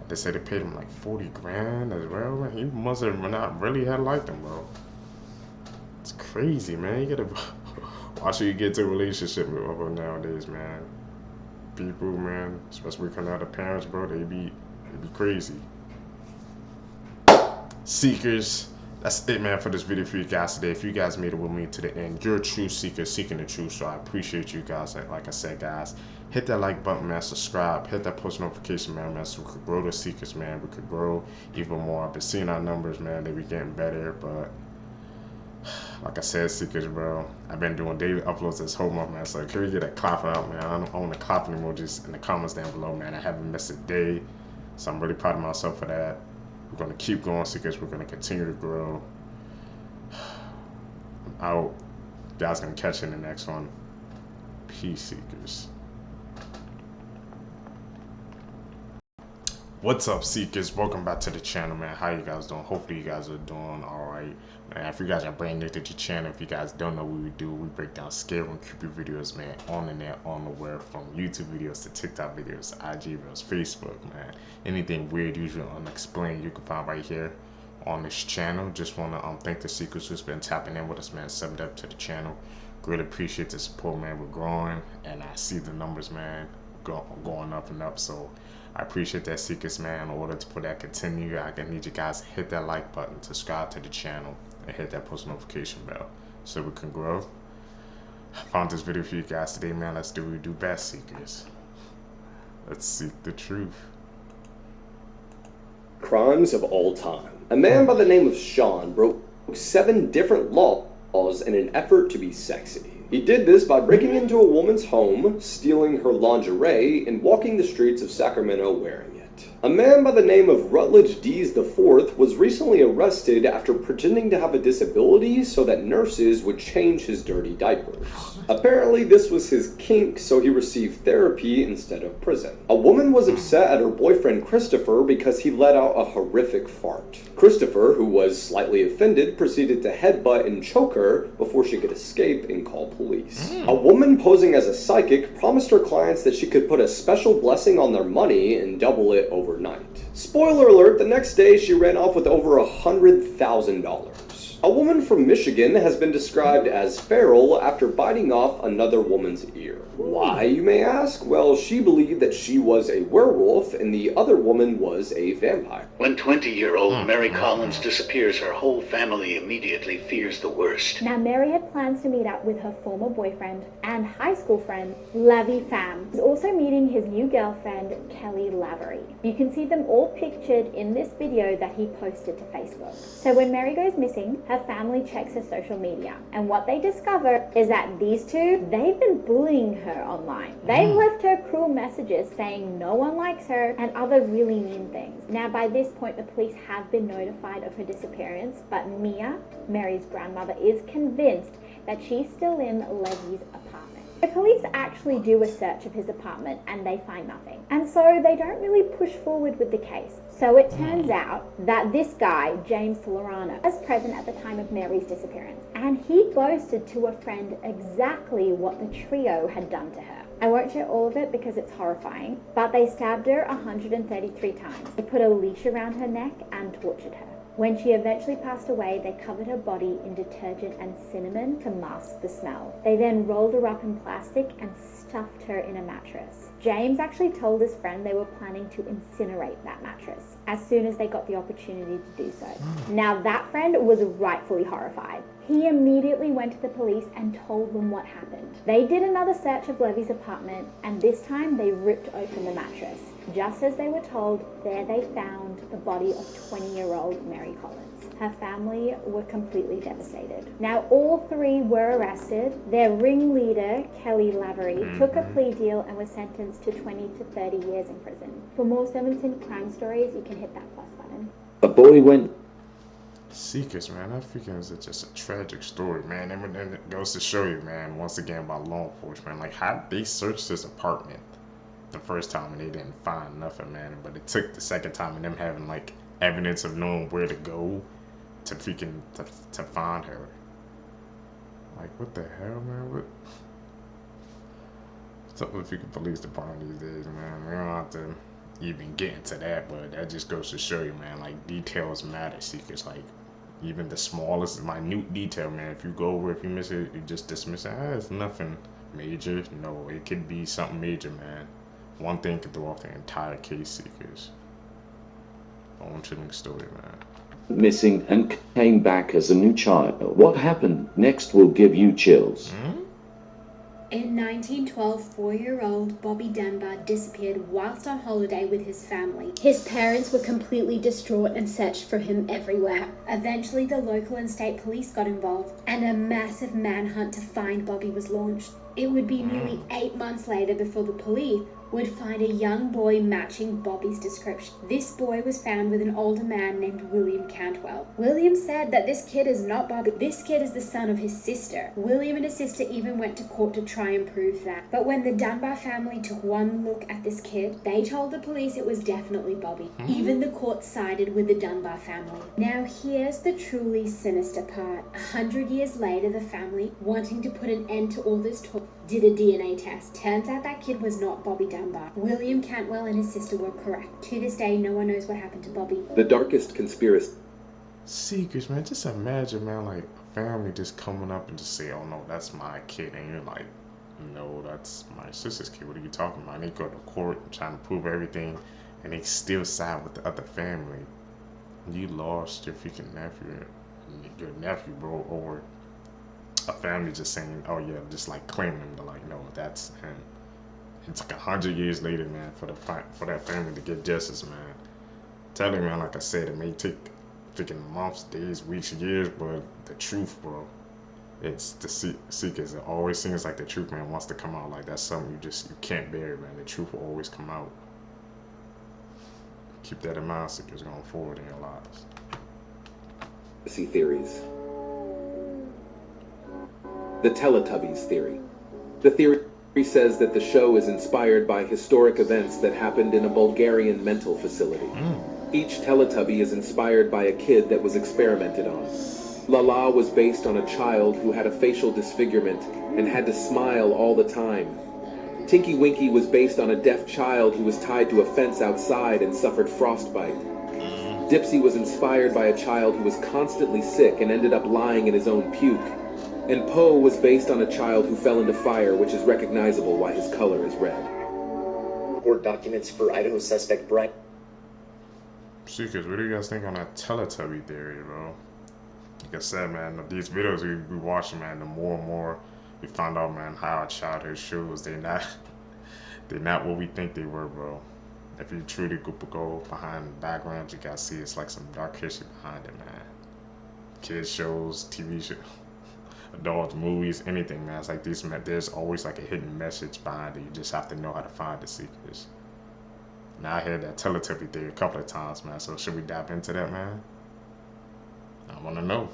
They said they paid him like 40 grand as well, man. He must have not really had liked him, bro. It's crazy, man. You gotta watch who you get to a relationship with nowadays, man. People, man, especially coming out of parents, bro, they be crazy. Seekers, that's it, man, for this video for you guys today. If you guys made it with me to the end, you're a true seeker seeking the truth, so I appreciate you guys. Like I said, guys, hit that like button, man, subscribe, hit that post notification, man, so we could grow the seekers, man. We could grow even more. I've been seeing our numbers, man, they be getting better, but like I said, seekers, bro, I've been doing daily uploads this whole month, man, so can we get a clapping out, man? I don't own the clapping emojis in the comments down below, man. I haven't missed a day, so I'm really proud of myself for that. We're going to keep going, seekers. We're going to continue to grow. I'm out. You guys going to catch you in the next one. Peace, seekers. What's up, seekers? Welcome back to the channel, man. How you guys doing? Hopefully you guys are doing all right, man. If you guys are brand new to the channel, if you guys don't know what we do, we break down scary and creepy videos, man, on the net, on the web, from YouTube videos to TikTok videos, IG videos, Facebook, man. Anything weird, usually unexplained, you can find right here on this channel. Just want to thank the seekers who's been tapping in with us, man, subbed up to the channel. Really appreciate the support, man. We're growing, and I see the numbers, man, going up and up, so I appreciate that, seekers, man. In order for that to continue, I need you guys to hit that like button, subscribe to the channel, and hit that post notification bell so we can grow. I found this video for you guys today, man. Let's do what we do best, seekers. Let's seek the truth. Crimes of all time. A man by the name of Sean broke 7 different laws in an effort to be sexy. He did this by breaking into a woman's home, stealing her lingerie, and walking the streets of Sacramento wearing it. A man by the name of Rutledge Dees IV was recently arrested after pretending to have a disability so that nurses would change his dirty diapers. Apparently this was his kink, so he received therapy instead of prison. A woman was upset at her boyfriend Christopher because he let out a horrific fart. Christopher, who was slightly offended, proceeded to headbutt and choke her before she could escape and call police. A woman posing as a psychic promised her clients that she could put a special blessing on their money and double it overnight. Spoiler alert, the next day she ran off with over $100,000. A woman from Michigan has been described as feral after biting off another woman's ear. Why, you may ask? Well, she believed that she was a werewolf and the other woman was a vampire. When 20-year-old Mary Collins disappears, her whole family immediately fears the worst. Now, Mary had plans to meet up with her former boyfriend and high school friend, Lavi Pham. He's also meeting his new girlfriend, Kelly Lavery. You can see them all pictured in this video that he posted to Facebook. So when Mary goes missing, her family checks her social media, and what they discover is that these two, they've been bullying her online. They've left her cruel messages saying no one likes her and other really mean things. Now, by this point, the police have been notified of her disappearance, but Mia, Mary's grandmother, is convinced that she's still in Levy's apartment. The police actually do a search of his apartment and they find nothing. And so they don't really push forward with the case. So it turns out that this guy, James Solorano, was present at the time of Mary's disappearance. And he boasted to a friend exactly what the trio had done to her. I won't show all of it because it's horrifying, but they stabbed her 133 times. They put a leash around her neck and tortured her. When she eventually passed away, they covered her body in detergent and cinnamon to mask the smell. They then rolled her up in plastic and stuffed her in a mattress. James actually told his friend they were planning to incinerate that mattress as soon as they got the opportunity to do so. Now that friend was rightfully horrified. He immediately went to the police and told them what happened. They did another search of Levy's apartment, and this time they ripped open the mattress. Just as they were told, there they found the body of 20-year-old Mary Collins. Her family were completely devastated. Now, all 3 were arrested. Their ringleader, Kelly Lavery, took a plea deal and was sentenced to 20 to 30 years in prison. For more Simonson crime stories, you can hit that plus button. A boy went... Seekers, man, that freaking is just a tragic story, man. And it goes to show you, man, once again, about law enforcement. Like, how they searched his apartment the first time and they didn't find nothing, man. But it took the second time and them having, like, evidence of knowing where to go to freaking to find her. Like, what the hell, man? What? Something if you can police department these days, man. We don't have to even get into that, but that just goes to show you, man, like, details matter, Seekers. Like, even the smallest, minute detail, man, if you go over, if you miss it, you just dismiss it. It's nothing major. No, it could be something major, man. One thing could throw off the entire case, Seekers. Own chilling story, man. Missing and came back as a new child. What happened next will give you chills. In 1912, 4-year-old Bobby Dunbar disappeared whilst on holiday with his family. His parents were completely distraught and searched for him everywhere. Eventually, the local and state police got involved, and a massive manhunt to find Bobby was launched. It would be nearly 8 months later before the police would find a young boy matching Bobby's description. This boy was found with an older man named William Cantwell. William said that this kid is not Bobby. This kid is the son of his sister. William and his sister even went to court to try and prove that. But when the Dunbar family took one look at this kid, they told the police it was definitely Bobby. Even the court sided with the Dunbar family. Now here's the truly sinister part. 100 years later, the family, wanting to put an end to all this talk, did a DNA test. Turns out that kid was not Bobby Dunbar. William Cantwell and his sister were correct. To this day, no one knows what happened to Bobby. The darkest conspiracy. Seekers, man, just imagine, man, like a family just coming up and just say, oh no, that's my kid, and you're like, no, that's my sister's kid. What are you talking about? And they go to court trying to prove everything, and they still side with the other family. You lost your freaking nephew, bro, over a family just saying, oh yeah, just like claiming him. They're like, no, that's him. It's like 100 years later, man, for that family to get justice, man. Tell you, man, like I said, it may take freaking months, days, weeks, years, but the truth, bro, it's the Seekers. It always seems like the truth, man, wants to come out. Like that's something you can't bury, man. The truth will always come out. Keep that in mind, Seekers, going forward in your lives. Theories. The Teletubbies theory. The theory says that the show is inspired by historic events that happened in a Bulgarian mental facility. Each Teletubby is inspired by a kid that was experimented on. Lala was based on a child who had a facial disfigurement and had to smile all the time. Tinky Winky was based on a deaf child who was tied to a fence outside and suffered frostbite. Dipsy was inspired by a child who was constantly sick and ended up lying in his own puke. And Poe was based on a child who fell into fire, which is recognizable why his color is red. Court documents for Idaho suspect Brian. Seekers, what do you guys think on that Teletubby theory, bro? Like I said, man, these videos we watching, man, the more and more we found out, man, how our childhood shows they're not what we think they were, bro. If you truly go behind the background, you gotta see it's like some dark history behind it, man. Kids shows, TV shows, adult movies, anything, man. It's like these, man, there's always like a hidden message behind it. You just have to know how to find the secrets. Now I heard that Teletubby theory a couple of times, man. So should we dive into that, man? I want to know.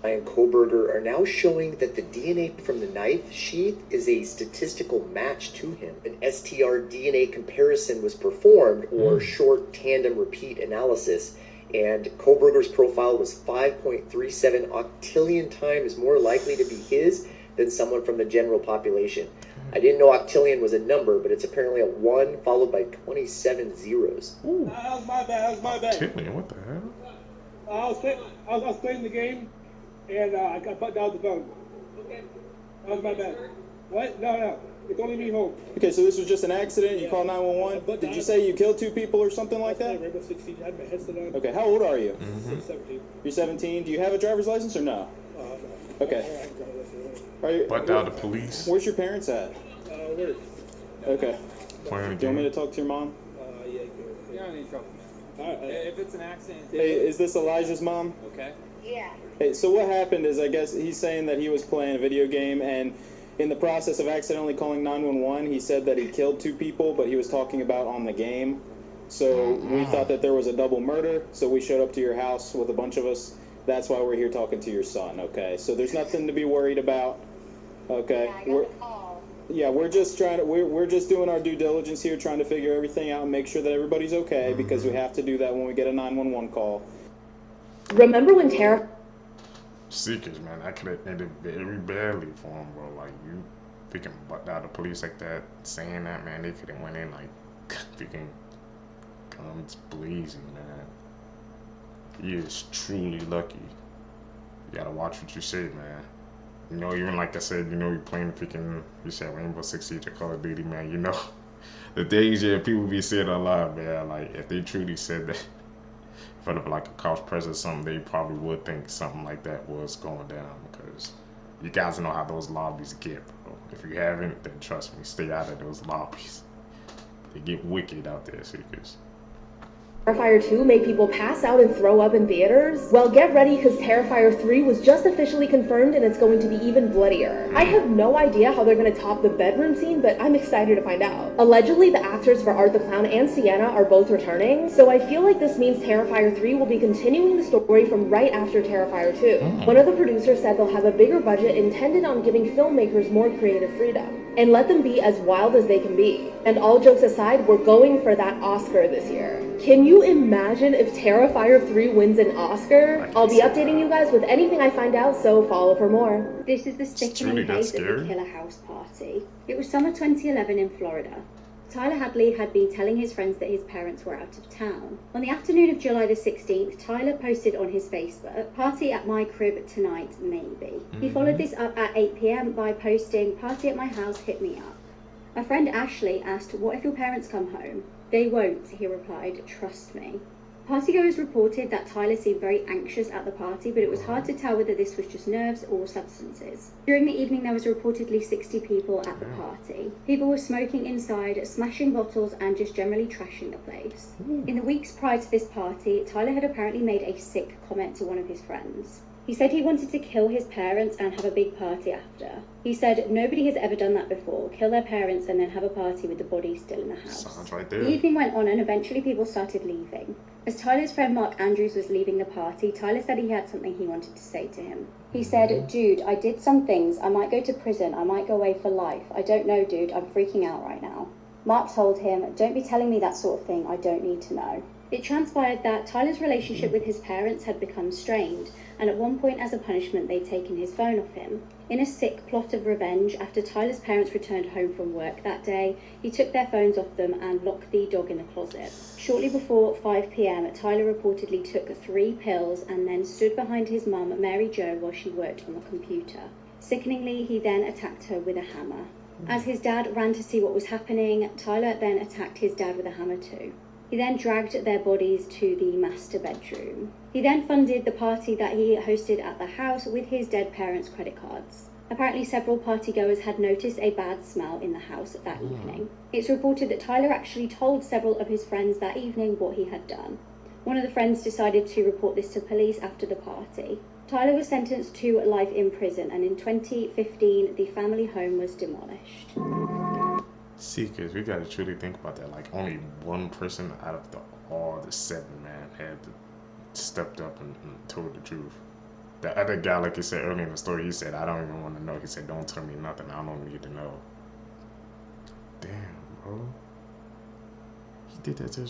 And Koberger are now showing that the DNA from the knife sheath is a statistical match to him. An STR DNA comparison was performed, or short tandem repeat analysis, and Koberger's profile was 5.37 octillion times more likely to be his than someone from the general population. I didn't know octillion was a number, but it's apparently a 1 followed by 27 zeros. Ooh. That was my bad. Octillion, what the hell? I was playing the game, and I got put down the phone. Okay. That was my bad. What? No. It's only me home. Okay, so this was just an accident. You called 911. Did you say you killed 2 people or something like that? Rainbow 16. I had my headset on. Okay, how old are you? 17. You're 17. Do you have a driver's license or no? No. Okay. But now the police. Where's your parents at? Where? Okay. Playing a Do you want me game. to talk to your mom? Yeah. You're not in any trouble. If it's an accident. Hey, is this Elijah's mom? Okay. Yeah. Hey, so what happened is, I guess he's saying that he was playing a video game, and in the process of accidentally calling 911, he said that he killed 2 people, but he was talking about on the game. So we thought that there was a double murder, so we showed up to your house with a bunch of us. That's why we're here talking to your son, okay? So there's nothing to be worried about, okay? We're just trying to, we're just doing our due diligence here, trying to figure everything out and make sure that everybody's okay, because we have to do that when we get a 911 call. Remember when Tara... Seekers, man, that could have ended very badly for him, bro. Like, you freaking butt out the police like that, saying that, man, they could have went in like freaking guns blazing, man. He is truly lucky. You gotta watch what you say, man. You know, even like I said, you know, you playing freaking, you said Rainbow Six Siege or Call of Duty, man, you know, the things people be saying a lot, man. Like, if they truly said that in front of like a couch press or something, they probably would think something like that was going down, because you guys know how those lobbies get, bro. If you haven't, then trust me, stay out of those lobbies. They get wicked out there, Seekers. Terrifier 2 made people pass out and throw up in theaters? Well, get ready, because Terrifier 3 was just officially confirmed and it's going to be even bloodier. I have no idea how they're going to top the bedroom scene, but I'm excited to find out. Allegedly, the actors for Art the Clown and Sienna are both returning, so I feel like this means Terrifier 3 will be continuing the story from right after Terrifier 2. One of the producers said they'll have a bigger budget intended on giving filmmakers more creative freedom, and let them be as wild as they can be. And all jokes aside, we're going for that Oscar this year. Can you imagine if Terrifier 3 wins an Oscar? I'll be updating you guys with anything I find out, so follow for more. This is the sickening case of the killer house party. It was summer 2011 in Florida. Tyler Hadley had been telling his friends that his parents were out of town. On the afternoon of July the 16th, Tyler posted on his Facebook, "Party at my crib tonight, maybe." He followed this up at 8 p.m. by posting, "Party at my house, hit me up." A friend Ashley asked, "What if your parents come home?" "They won't," he replied, "trust me." Partygoers reported that Tyler seemed very anxious at the party, but it was hard to tell whether this was just nerves or substances. During the evening, there was reportedly 60 people at the party. People were smoking inside, smashing bottles, and just generally trashing the place. In the weeks prior to this party, Tyler had apparently made a sick comment to one of his friends. He said he wanted to kill his parents and have a big party after. He said nobody has ever done that before, kill their parents and then have a party with the body still in the house. Sounds right there. The evening went on and eventually people started leaving. As Tyler's friend Mark Andrews was leaving the party, Tyler said he had something he wanted to say to him. He said, "Dude, I did some things. I might go to prison. I might go away for life. I don't know, dude. I'm freaking out right now." Mark told him, "Don't be telling me that sort of thing. I don't need to know." It transpired that Tyler's relationship with his parents had become strained, and at one point as a punishment they'd taken his phone off him. In a sick plot of revenge, after Tyler's parents returned home from work that day, he took their phones off them and locked the dog in the closet. Shortly before 5 p.m, Tyler reportedly took 3 pills and then stood behind his mum, Mary Jo, while she worked on the computer. Sickeningly, he then attacked her with a hammer. As his dad ran to see what was happening, Tyler then attacked his dad with a hammer too. He then dragged their bodies to the master bedroom. He then funded the party that he hosted at the house with his dead parents' credit cards. Apparently several partygoers had noticed a bad smell in the house that evening. It's reported that Tyler actually told several of his friends that evening what he had done. One of the friends decided to report this to police after the party. Tyler was sentenced to life in prison, and in 2015 the family home was demolished. Seekers, we gotta truly think about that. Like, only one person out of all the 7, man, had stepped up and told the truth. The other guy, like you said earlier in the story, he said, "I don't even want to know." He said, "Don't tell me nothing. I don't need to know." Damn, bro. He did that to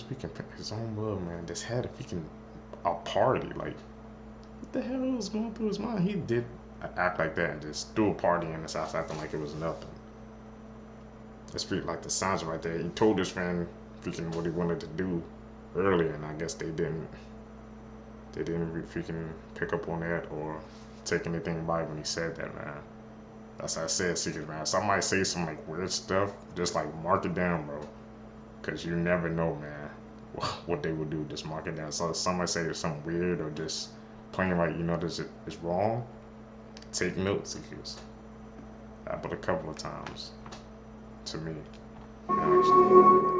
his own mother, man. Just had a party. Like, what the hell was going through his mind? He did act like that and just threw a party in his house acting like it was nothing. That's pretty like the signs right there. He told his friend what he wanted to do earlier, and I guess they didn't freaking pick up on that or take anything by when he said that, man. That's how I said, Seekers, man. Somebody say some like weird stuff, just like mark it down, bro, because you never know, man, what they would do. Just mark it down. So if somebody say something weird or just plain like, you know, this is wrong, take notes, Seekers. Happened a couple of times to me, actually.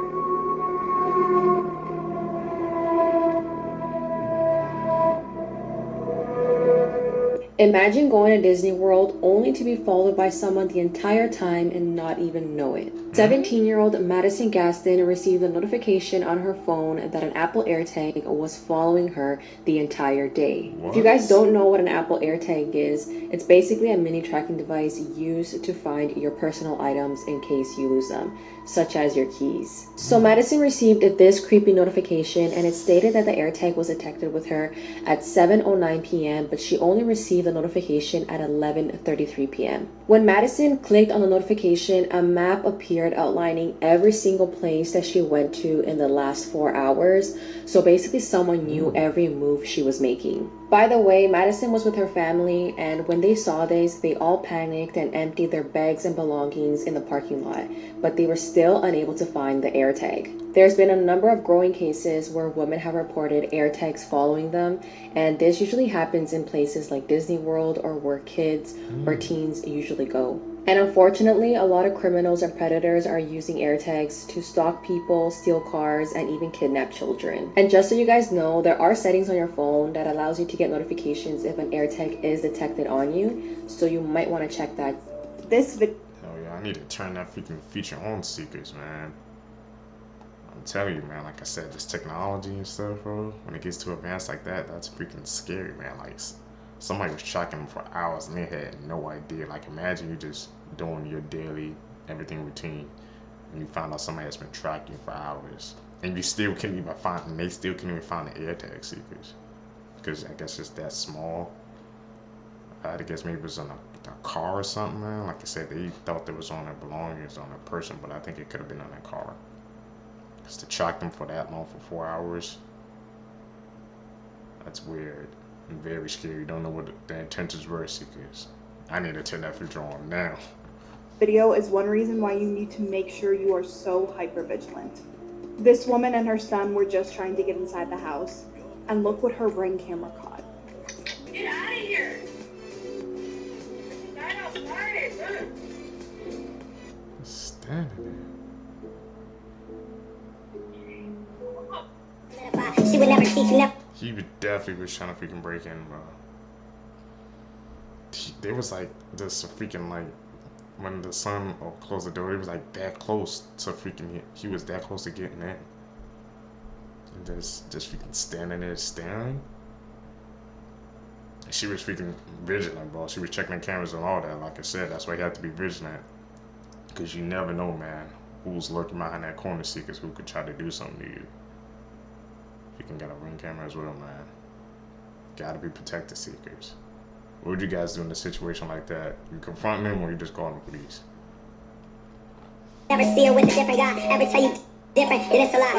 Imagine going to Disney World only to be followed by someone the entire time and not even know it. 17-year-old Madison Gaston received a notification on her phone that an Apple AirTag was following her the entire day. If you guys don't know what an Apple AirTag is, it's basically a mini tracking device used to find your personal items in case you lose them, such as your keys. So Madison received this creepy notification, and it stated that the AirTag was detected with her at 7:09 p.m., but she only received the notification at 11:33 p.m. When Madison clicked on the notification, a map appeared outlining every single place that she went to in the last 4 hours. So basically someone knew every move she was making. By the way, Madison was with her family, and when they saw this, they all panicked and emptied their bags and belongings in the parking lot, but they were still unable to find the AirTag. There's been a number of growing cases where women have reported AirTags following them, and this usually happens in places like Disney World or where kids or teens usually go. And unfortunately, a lot of criminals and predators are using AirTags to stalk people, steal cars, and even kidnap children. And just so you guys know, there are settings on your phone that allows you to get notifications if an AirTag is detected on you, so you might want to check that. Hell yeah, I need to turn that freaking feature on, Seekers, man. I'm telling you, man, like I said, this technology and stuff, bro, when it gets too advanced like that, that's freaking scary, man. Like, somebody was tracking them for hours and they had no idea. Like, imagine you just doing your daily everything routine and you find out somebody has been tracking you for hours and you still can't even find, and they still can't even find the AirTag, Seekers, because I guess it's that small. I guess maybe it was in a car or something, man. Like I said, they thought there was on their belongings on a person, but I think it could have been on a car. Because to track them for that long, for 4 hours, that's weird and very scary. You don't know what the intentions were, Seekers. I need to turn that feature on now. Video is one reason why you need to make sure you are so hyper vigilant. This woman and her son were just trying to get inside the house, and look what her Ring camera caught. Get out of here! Right outside, look! Standing She would never teach me. He definitely was trying to freaking break in, bro. There was like this freaking, like, when the son closed the door, it was like that close to freaking, he was that close to getting in. And just freaking standing there staring. She was freaking vigilant, bro. She was checking the cameras and all that. Like I said, that's why you have to be vigilant. Because you never know, man, who's lurking behind that corner, Seekers, who could try to do something to you. You can get a Ring camera as well, man. Gotta be protected, Seekers. What would you guys do in a situation like that? You confront them or you just call the police? Never see her with a different guy. Every time you different, it is a lie.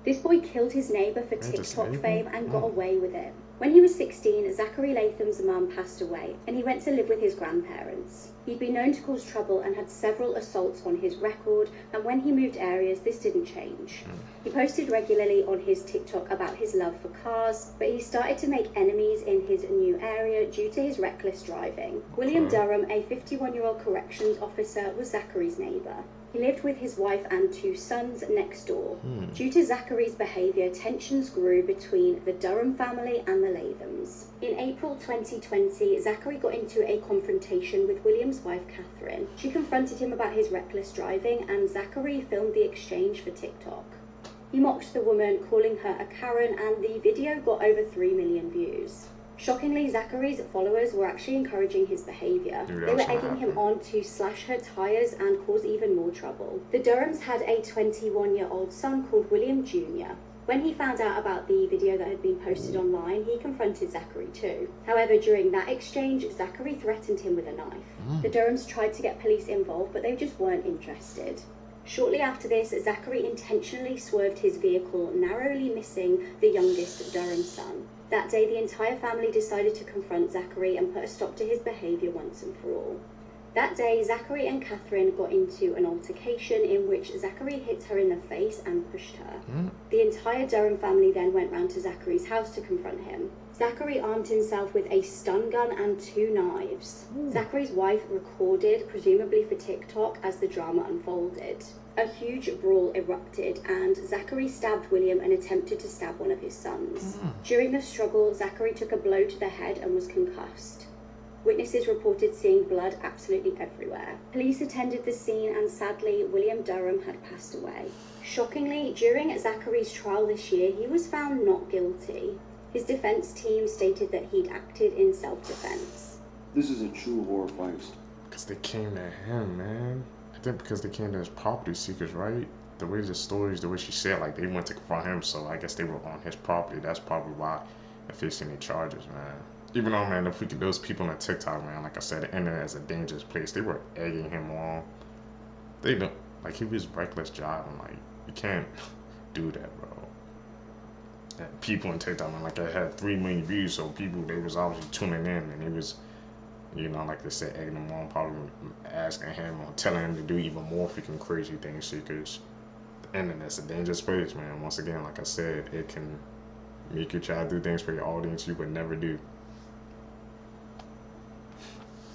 This boy killed his neighbour for TikTok fame and got away with it. When he was 16, Zachary Latham's mum passed away and he went to live with his grandparents. He'd been known to cause trouble and had several assaults on his record, and when he moved areas, this didn't change. He posted regularly on his TikTok about his love for cars, but he started to make enemies in his new area due to his reckless driving. William Durham, a 51-year-old corrections officer, was Zachary's neighbour. He lived with his wife and 2 sons next door. Due to Zachary's behaviour, tensions grew between the Durham family and the Lathams. In April 2020, Zachary got into a confrontation with William's wife, Catherine. She confronted him about his reckless driving, and Zachary filmed the exchange for TikTok. He mocked the woman, calling her a Karen, and the video got over 3 million views. Shockingly, Zachary's followers were actually encouraging his behaviour. They were egging him on to slash her tyres and cause even more trouble. The Durhams had a 21-year-old son called William Jr. When he found out about the video that had been posted online, he confronted Zachary too. However, during that exchange, Zachary threatened him with a knife. The Durhams tried to get police involved, but they just weren't interested. Shortly after this, Zachary intentionally swerved his vehicle, narrowly missing the youngest Durham son. That day, the entire family decided to confront Zachary and put a stop to his behaviour once and for all. That day, Zachary and Catherine got into an altercation in which Zachary hit her in the face and pushed her. The entire Durham family then went round to Zachary's house to confront him. Zachary armed himself with a stun gun and 2 knives. Zachary's wife recorded, presumably for TikTok, as the drama unfolded. A huge brawl erupted, and Zachary stabbed William and attempted to stab one of his sons. During the struggle, Zachary took a blow to the head and was concussed. Witnesses reported seeing blood absolutely everywhere. Police attended the scene, and sadly, William Durham had passed away. Shockingly, during Zachary's trial this year, he was found not guilty. His defense team stated that he'd acted in self-defense. This is a true horrifying story. Because they came to him, man. I think because they came to his property seekers, right? The way the stories, the way she said, like, they went to confront him, so I guess they were on his property. That's probably why they're facing any charges, man. Even though, man, if we could, those people on TikTok, man, like I said, the internet is a dangerous place. They were egging him on. They don't, like, he was reckless driving. Like, you can't do that, bro. And people on TikTok, man, like, I had 3 million views, so people, they was obviously tuning in, and it was, you know, like they said, egging him on, probably asking him or telling him to do even more freaking crazy things, because the internet's a dangerous place, man. Once again, like I said, it can make you try to do things for your audience you would never do.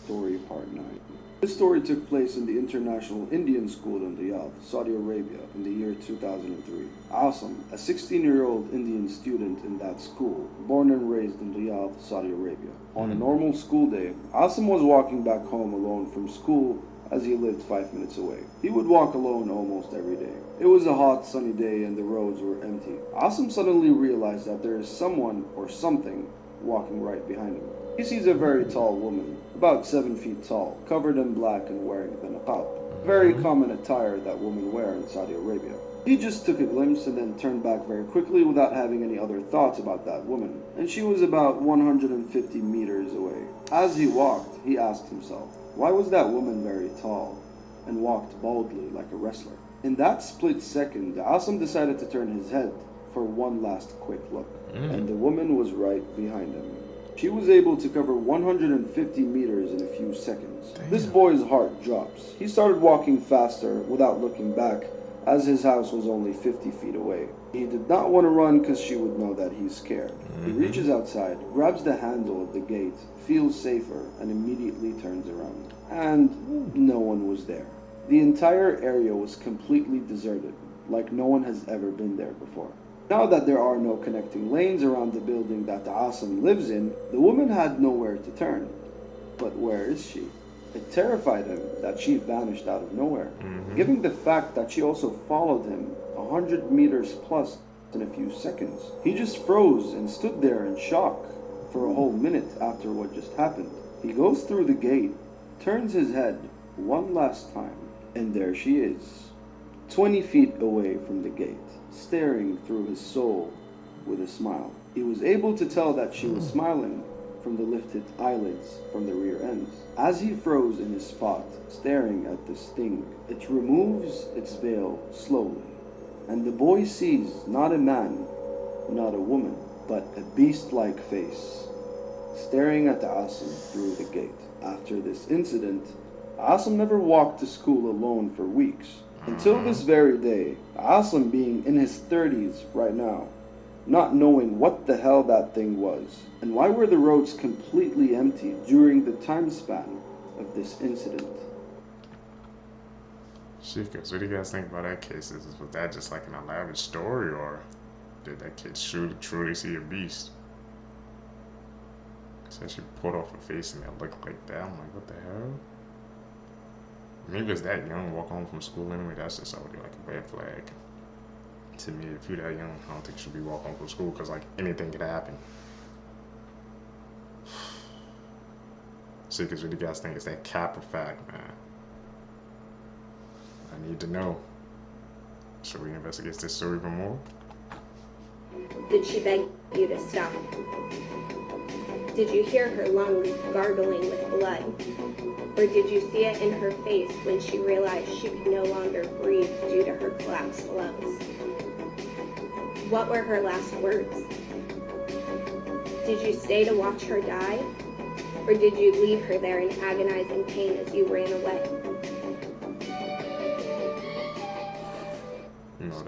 Story Part 9. This story took place in the International Indian School in Riyadh, Saudi Arabia, in the year 2003. Asim, a 16-year-old Indian student in that school, born and raised in Riyadh, Saudi Arabia. On a normal school day, Asim was walking back home alone from school as he lived 5 minutes away. He would walk alone almost every day. It was a hot, sunny day and the roads were empty. Asim suddenly realized that there is someone or something walking right behind him. He sees a very tall woman, about 7 feet tall, covered in black and wearing the niqab. Very common attire that women wear in Saudi Arabia. He just took a glimpse and then turned back very quickly without having any other thoughts about that woman. And she was about 150 meters away. As he walked, he asked himself, why was that woman very tall and walked boldly like a wrestler? In that split second, Asim decided to turn his head for one last quick look. And the woman was right behind him. She was able to cover 150 meters in a few seconds. Damn. This boy's heart drops. He started walking faster without looking back, as his house was only 50 feet away. He did not want to run because she would know that he's scared. He reaches outside, grabs the handle of the gate, feels safer, and immediately turns around. And no one was there. The entire area was completely deserted, like no one has ever been there before. Now that there are no connecting lanes around the building that Asim lives in, the woman had nowhere to turn. But where is she? It terrified him that she vanished out of nowhere. Given the fact that she also followed him 100 meters plus in a few seconds, he just froze and stood there in shock for a whole minute after what just happened. He goes through the gate, turns his head one last time, and there she is, 20 feet away from the gate, staring through his soul with a smile. He was able to tell that she was smiling from the lifted eyelids from the rear ends. As he froze in his spot, staring at this thing, it removes its veil slowly, and the boy sees not a man, not a woman, but a beast-like face, staring at Asim through the gate. After this incident, Asim never walked to school alone for weeks. Until this very day, Asim being in his 30s right now, not knowing what the hell that thing was, and why were the roads completely empty during the time span of this incident. Seekers, what do you guys think about that case? Was that just like an elaborate story, or did that kid truly see a beast? Said she pulled off her face and it looked like that. I'm like, what the hell? Maybe it's that young, walk home from school anyway. That's just already like a red flag. To me, if you're that young, I don't think you should be walking home from school, because like anything could happen. Seekers, what do you guys think? Is that cap or fact, man? I need to know. Should we investigate this story even more? Did she beg you to stop? Did you hear her lungs gargling with blood? Or did you see it in her face when she realized she could no longer breathe due to her collapsed lungs? What were her last words? Did you stay to watch her die? Or did you leave her there in agonizing pain as you ran away?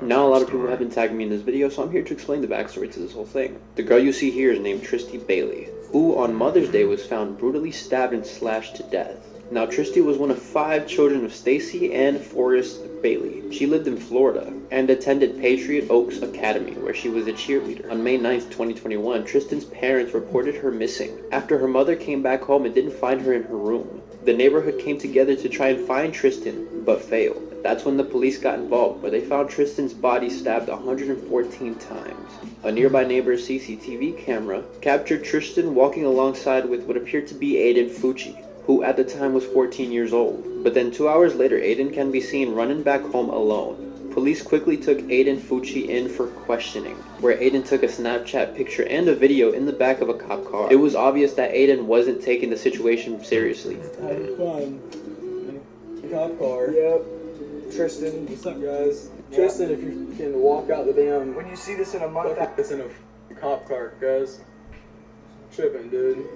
Now a lot of people have been tagging me in this video, so I'm here to explain the backstory to this whole thing. The girl you see here is named Tristy Bailey, who on Mother's Day was found brutally stabbed and slashed to death. Now, Tristy was one of 5 children of Stacy and Forrest Bailey. She lived in Florida and attended Patriot Oaks Academy, where she was a cheerleader. On May 9th, 2021, Tristan's parents reported her missing after her mother came back home and didn't find her in her room. The neighborhood came together to try and find Tristan, but failed. That's when the police got involved, where they found Tristan's body stabbed 114 times. A nearby neighbor's CCTV camera captured Tristan walking alongside with what appeared to be Aiden Fucci, who at the time was 14 years old. But then 2 hours later, Aiden can be seen running back home alone. Police quickly took Aiden Fucci in for questioning, where Aiden took a Snapchat picture and a video in the back of a cop car. It was obvious that Aiden wasn't taking the situation seriously. Having fun. In a cop car. Yep. Tristan, what's up, guys? Yep. Tristan, if you can walk out the damn. When you see this in a month, this in a cop car, guys. Tripping, dude.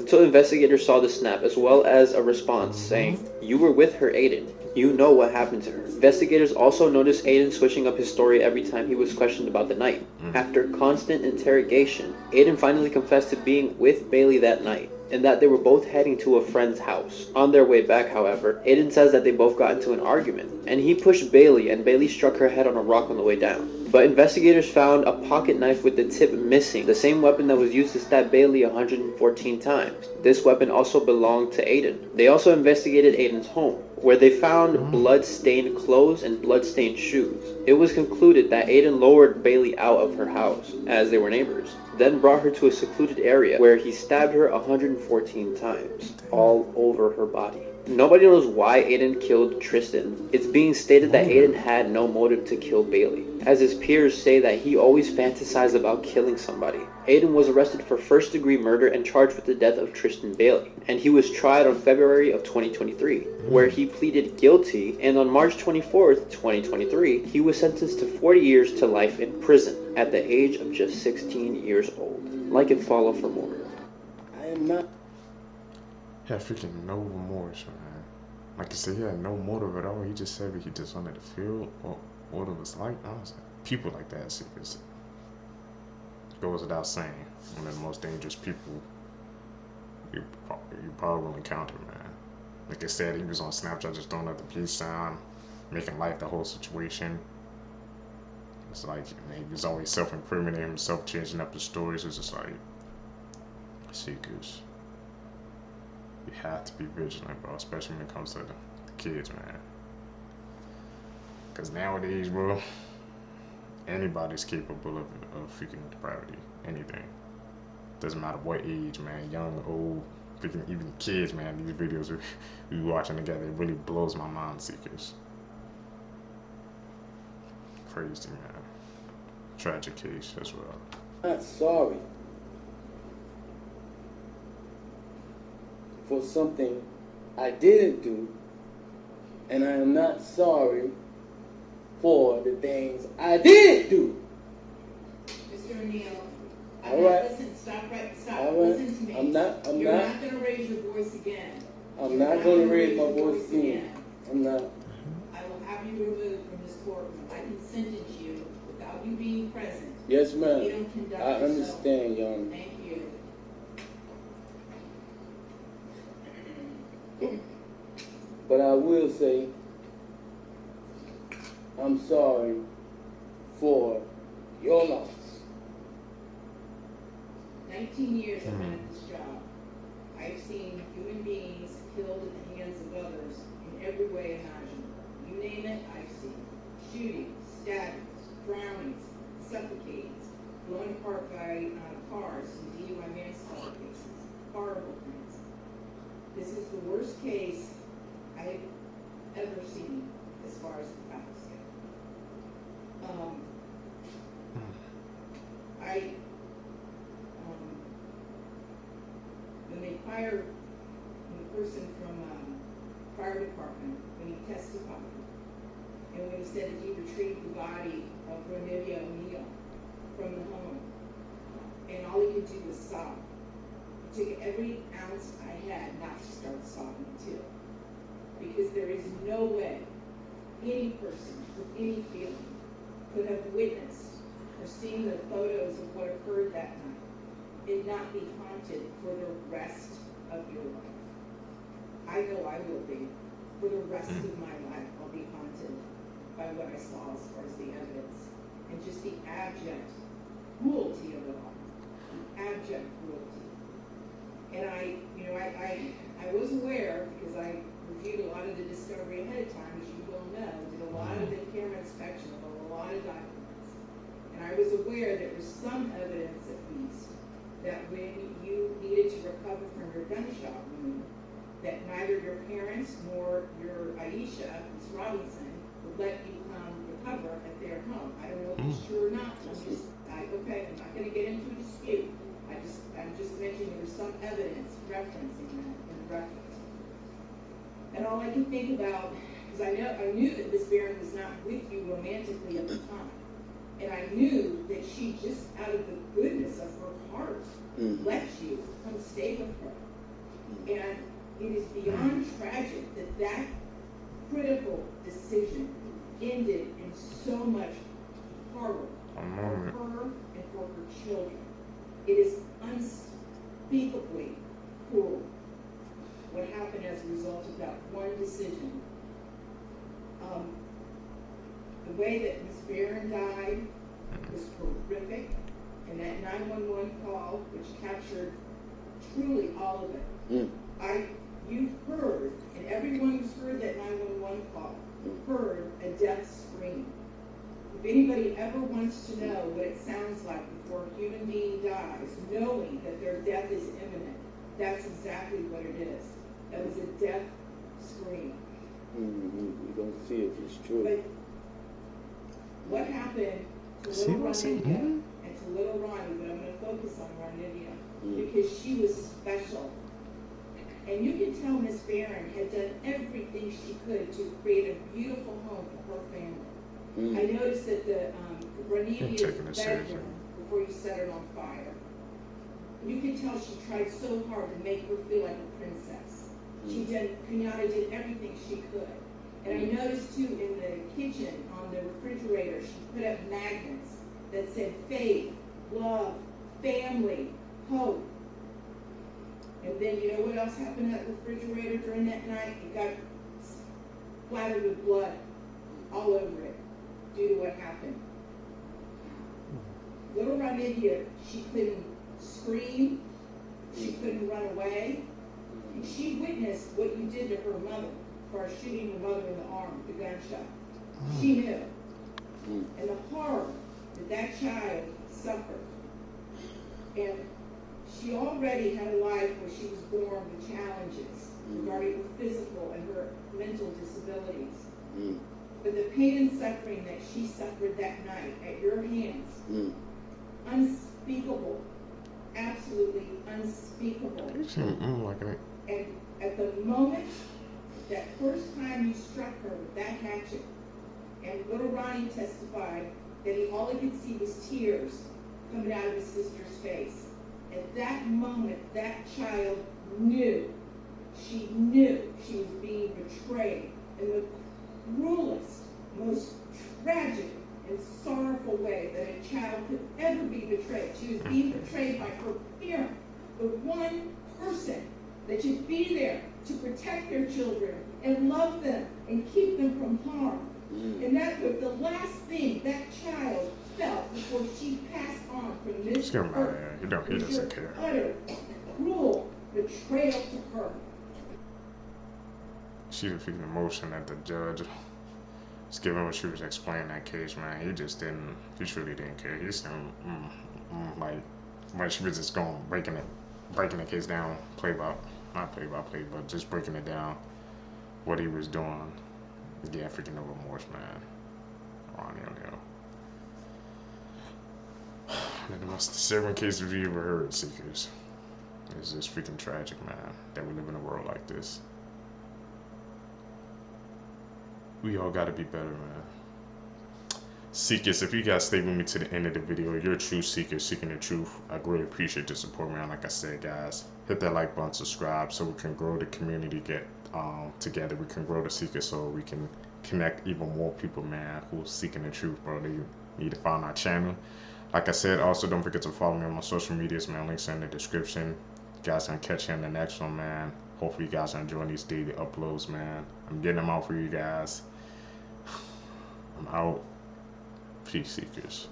So investigators saw the snap as well as a response saying, "You were with her, Aiden. You know what happened to her." Investigators also noticed Aiden switching up his story every time he was questioned about the night. After constant interrogation, Aiden finally confessed to being with Bailey that night, and that they were both heading to a friend's house. On their way back, however, Aiden says that they both got into an argument, and he pushed Bailey, and Bailey struck her head on a rock on the way down. But investigators found a pocket knife with the tip missing, the same weapon that was used to stab Bailey 114 times. This weapon also belonged to Aiden. They also investigated Aiden's home, where they found blood-stained clothes and blood-stained shoes. It was concluded that Aiden lured Bailey out of her house, as they were neighbors, then brought her to a secluded area where he stabbed her 114 times, all over her body. Nobody knows why Aiden killed Tristan. It's being stated that Aiden had no motive to kill Bailey, as his peers say that he always fantasized about killing somebody. Aiden was arrested for first-degree murder and charged with the death of Tristan Bailey, and he was tried on February of 2023, where he pleaded guilty, and on March 24th, 2023, he was sentenced to 40 years to life in prison at the age of just 16 years old. Like and follow for more. I am not. He had freaking no remorse, man. Like I said, he had no motive at all. He just said that he just wanted to feel what it was like. I was like, people like that, secrets. Goes without saying, one of the most dangerous people you probably will encounter, man. Like I said, he was on Snapchat just throwing out the peace sign, making light the whole situation. It's like, man, he was always self-incriminating himself, changing up his stories. It's just like, seekers. You have to be vigilant, bro, especially when it comes to the kids, man. Because nowadays, bro, anybody's capable of freaking depravity. Anything. Doesn't matter what age, man. Young, old, freaking even kids, man. These videos we watching together, it really blows my mind, seekers. Crazy, man. Tragic case as well. I'm not sorry for something I didn't do, and I am not sorry for the things I did do. Mr. O'Neill, All right. Listen, stop. All right. Listen to me. I'm not You're not going to raise your voice again. I'm not going to raise my voice again. I'm not. I will have you removed from this courtroom. I can sentence you without you being present. Yes, ma'am. You don't conduct I yourself. understand, young. Thank you. But I will say, I'm sorry for your loss. 19 years I've been at this job. I've seen human beings killed at the hands of others in every way imaginable. You name it, I've seen. Shootings, stabbings, drownings, suffocatings, blown apart by cars in DUI manslaughter cases. Horrible things. This is the worst case I've ever seen as far as the facts go. When they fired the person from fire department, when he testified, and when he said that he retrieved the body of Cornelia O'Neill from the home, and all he could do was sob. It took every ounce I had not to start sobbing too. Because there is no way any person with any feeling could have witnessed or seen the photos of what occurred that night and not be haunted for the rest of your life. I I know I will be. For the rest of my life, I'll be haunted by what I saw as far as the evidence and just the abject cruelty of it all. The abject cruelty. And I was aware, because I reviewed a lot of the discovery ahead of time, as you well know, did a lot of the camera inspection of a lot of documents. And I was aware there was some evidence, at least, that when you needed to recover from your gunshot wound, that neither your parents nor your Aisha, Ms. Robinson, would let you come recover at their home. I don't know if it's true or not. Okay, I'm not going to get into a dispute. I'm just mentioning there was some evidence referencing that in the records. And all I can think about, because I knew that Miss Barron was not with you romantically at the time. And I knew that she just, out of the goodness of her heart, let you come stay with her. And it is beyond tragic that that critical decision ended in so much horror for her and for her children. It is unspeakably cruel what happened as a result of that one decision. The way that Ms. Barron died was horrific, and that 911 call, which captured truly all of it. You've heard, and everyone who's heard that 911 call, heard a death scream. If anybody ever wants to know what it sounds like before a human being dies, knowing that their death is imminent, that's exactly what it is. That was a death scream. You don't see it, it's true. But what happened to little Ronivia and to little Ronnie, but I'm going to focus on Ronivia, because she was special. And you can tell Miss Barron had done everything she could to create a beautiful home for her family. I noticed that the Ronivia's bedroom, before you set it on fire, you could tell she tried so hard to make her feel like a princess. Kenyatta did everything she could. And I noticed too in the kitchen, on the refrigerator, she put up magnets that said faith, love, family, hope. And then you know what else happened at the refrigerator during that night? It got splattered with blood all over it due to what happened. Little Ronivia, she couldn't scream, she couldn't run away, and she witnessed what you did to her mother as far as shooting her mother in the arm with the gunshot. She knew. And the horror that that child suffered. And she already had a life where she was born with challenges regarding her physical and her mental disabilities. But the pain and suffering that she suffered that night at your hands, unspeakable, absolutely unspeakable. And at the moment, that first time you struck her with that hatchet, and little Ronnie testified that all he could see was tears coming out of his sister's face. At that moment, that child knew she was being betrayed in the cruelest, most tragic and sorrowful way that a child could ever be betrayed. She was being betrayed by her parent, the one person that should be there to protect their children and love them and keep them from harm. And that was the last thing that child felt before she passed on from this earth. He doesn't care. Utter, cruel betrayal to her. She was feeling emotion at the judge. Just given what she was explaining that case, man, he truly didn't care. He just like, when she was just going, breaking the case down, not play by play, but just breaking it down, what he was doing. Yeah, freaking no remorse, man. Ronnie O'Neal. The most disturbing case we've ever heard, Seekers. It's just freaking tragic, man, that we live in a world like this. We all gotta be better, man. Seekers, if you guys stay with me to the end of the video, you're a true seeker seeking the truth. I greatly appreciate the support, man. Like I said, guys, hit that like button, subscribe, so we can grow the community, get together. We can grow the seekers, so we can connect even more people, man, who's seeking the truth, bro. They need to find our channel. Like I said, also don't forget to follow me on my social medias, man. Links are in the description. You guys can catch you in the next one, man. Hopefully you guys are enjoying these daily uploads, man. I'm getting them out for you guys. I'm out. Peace seekers.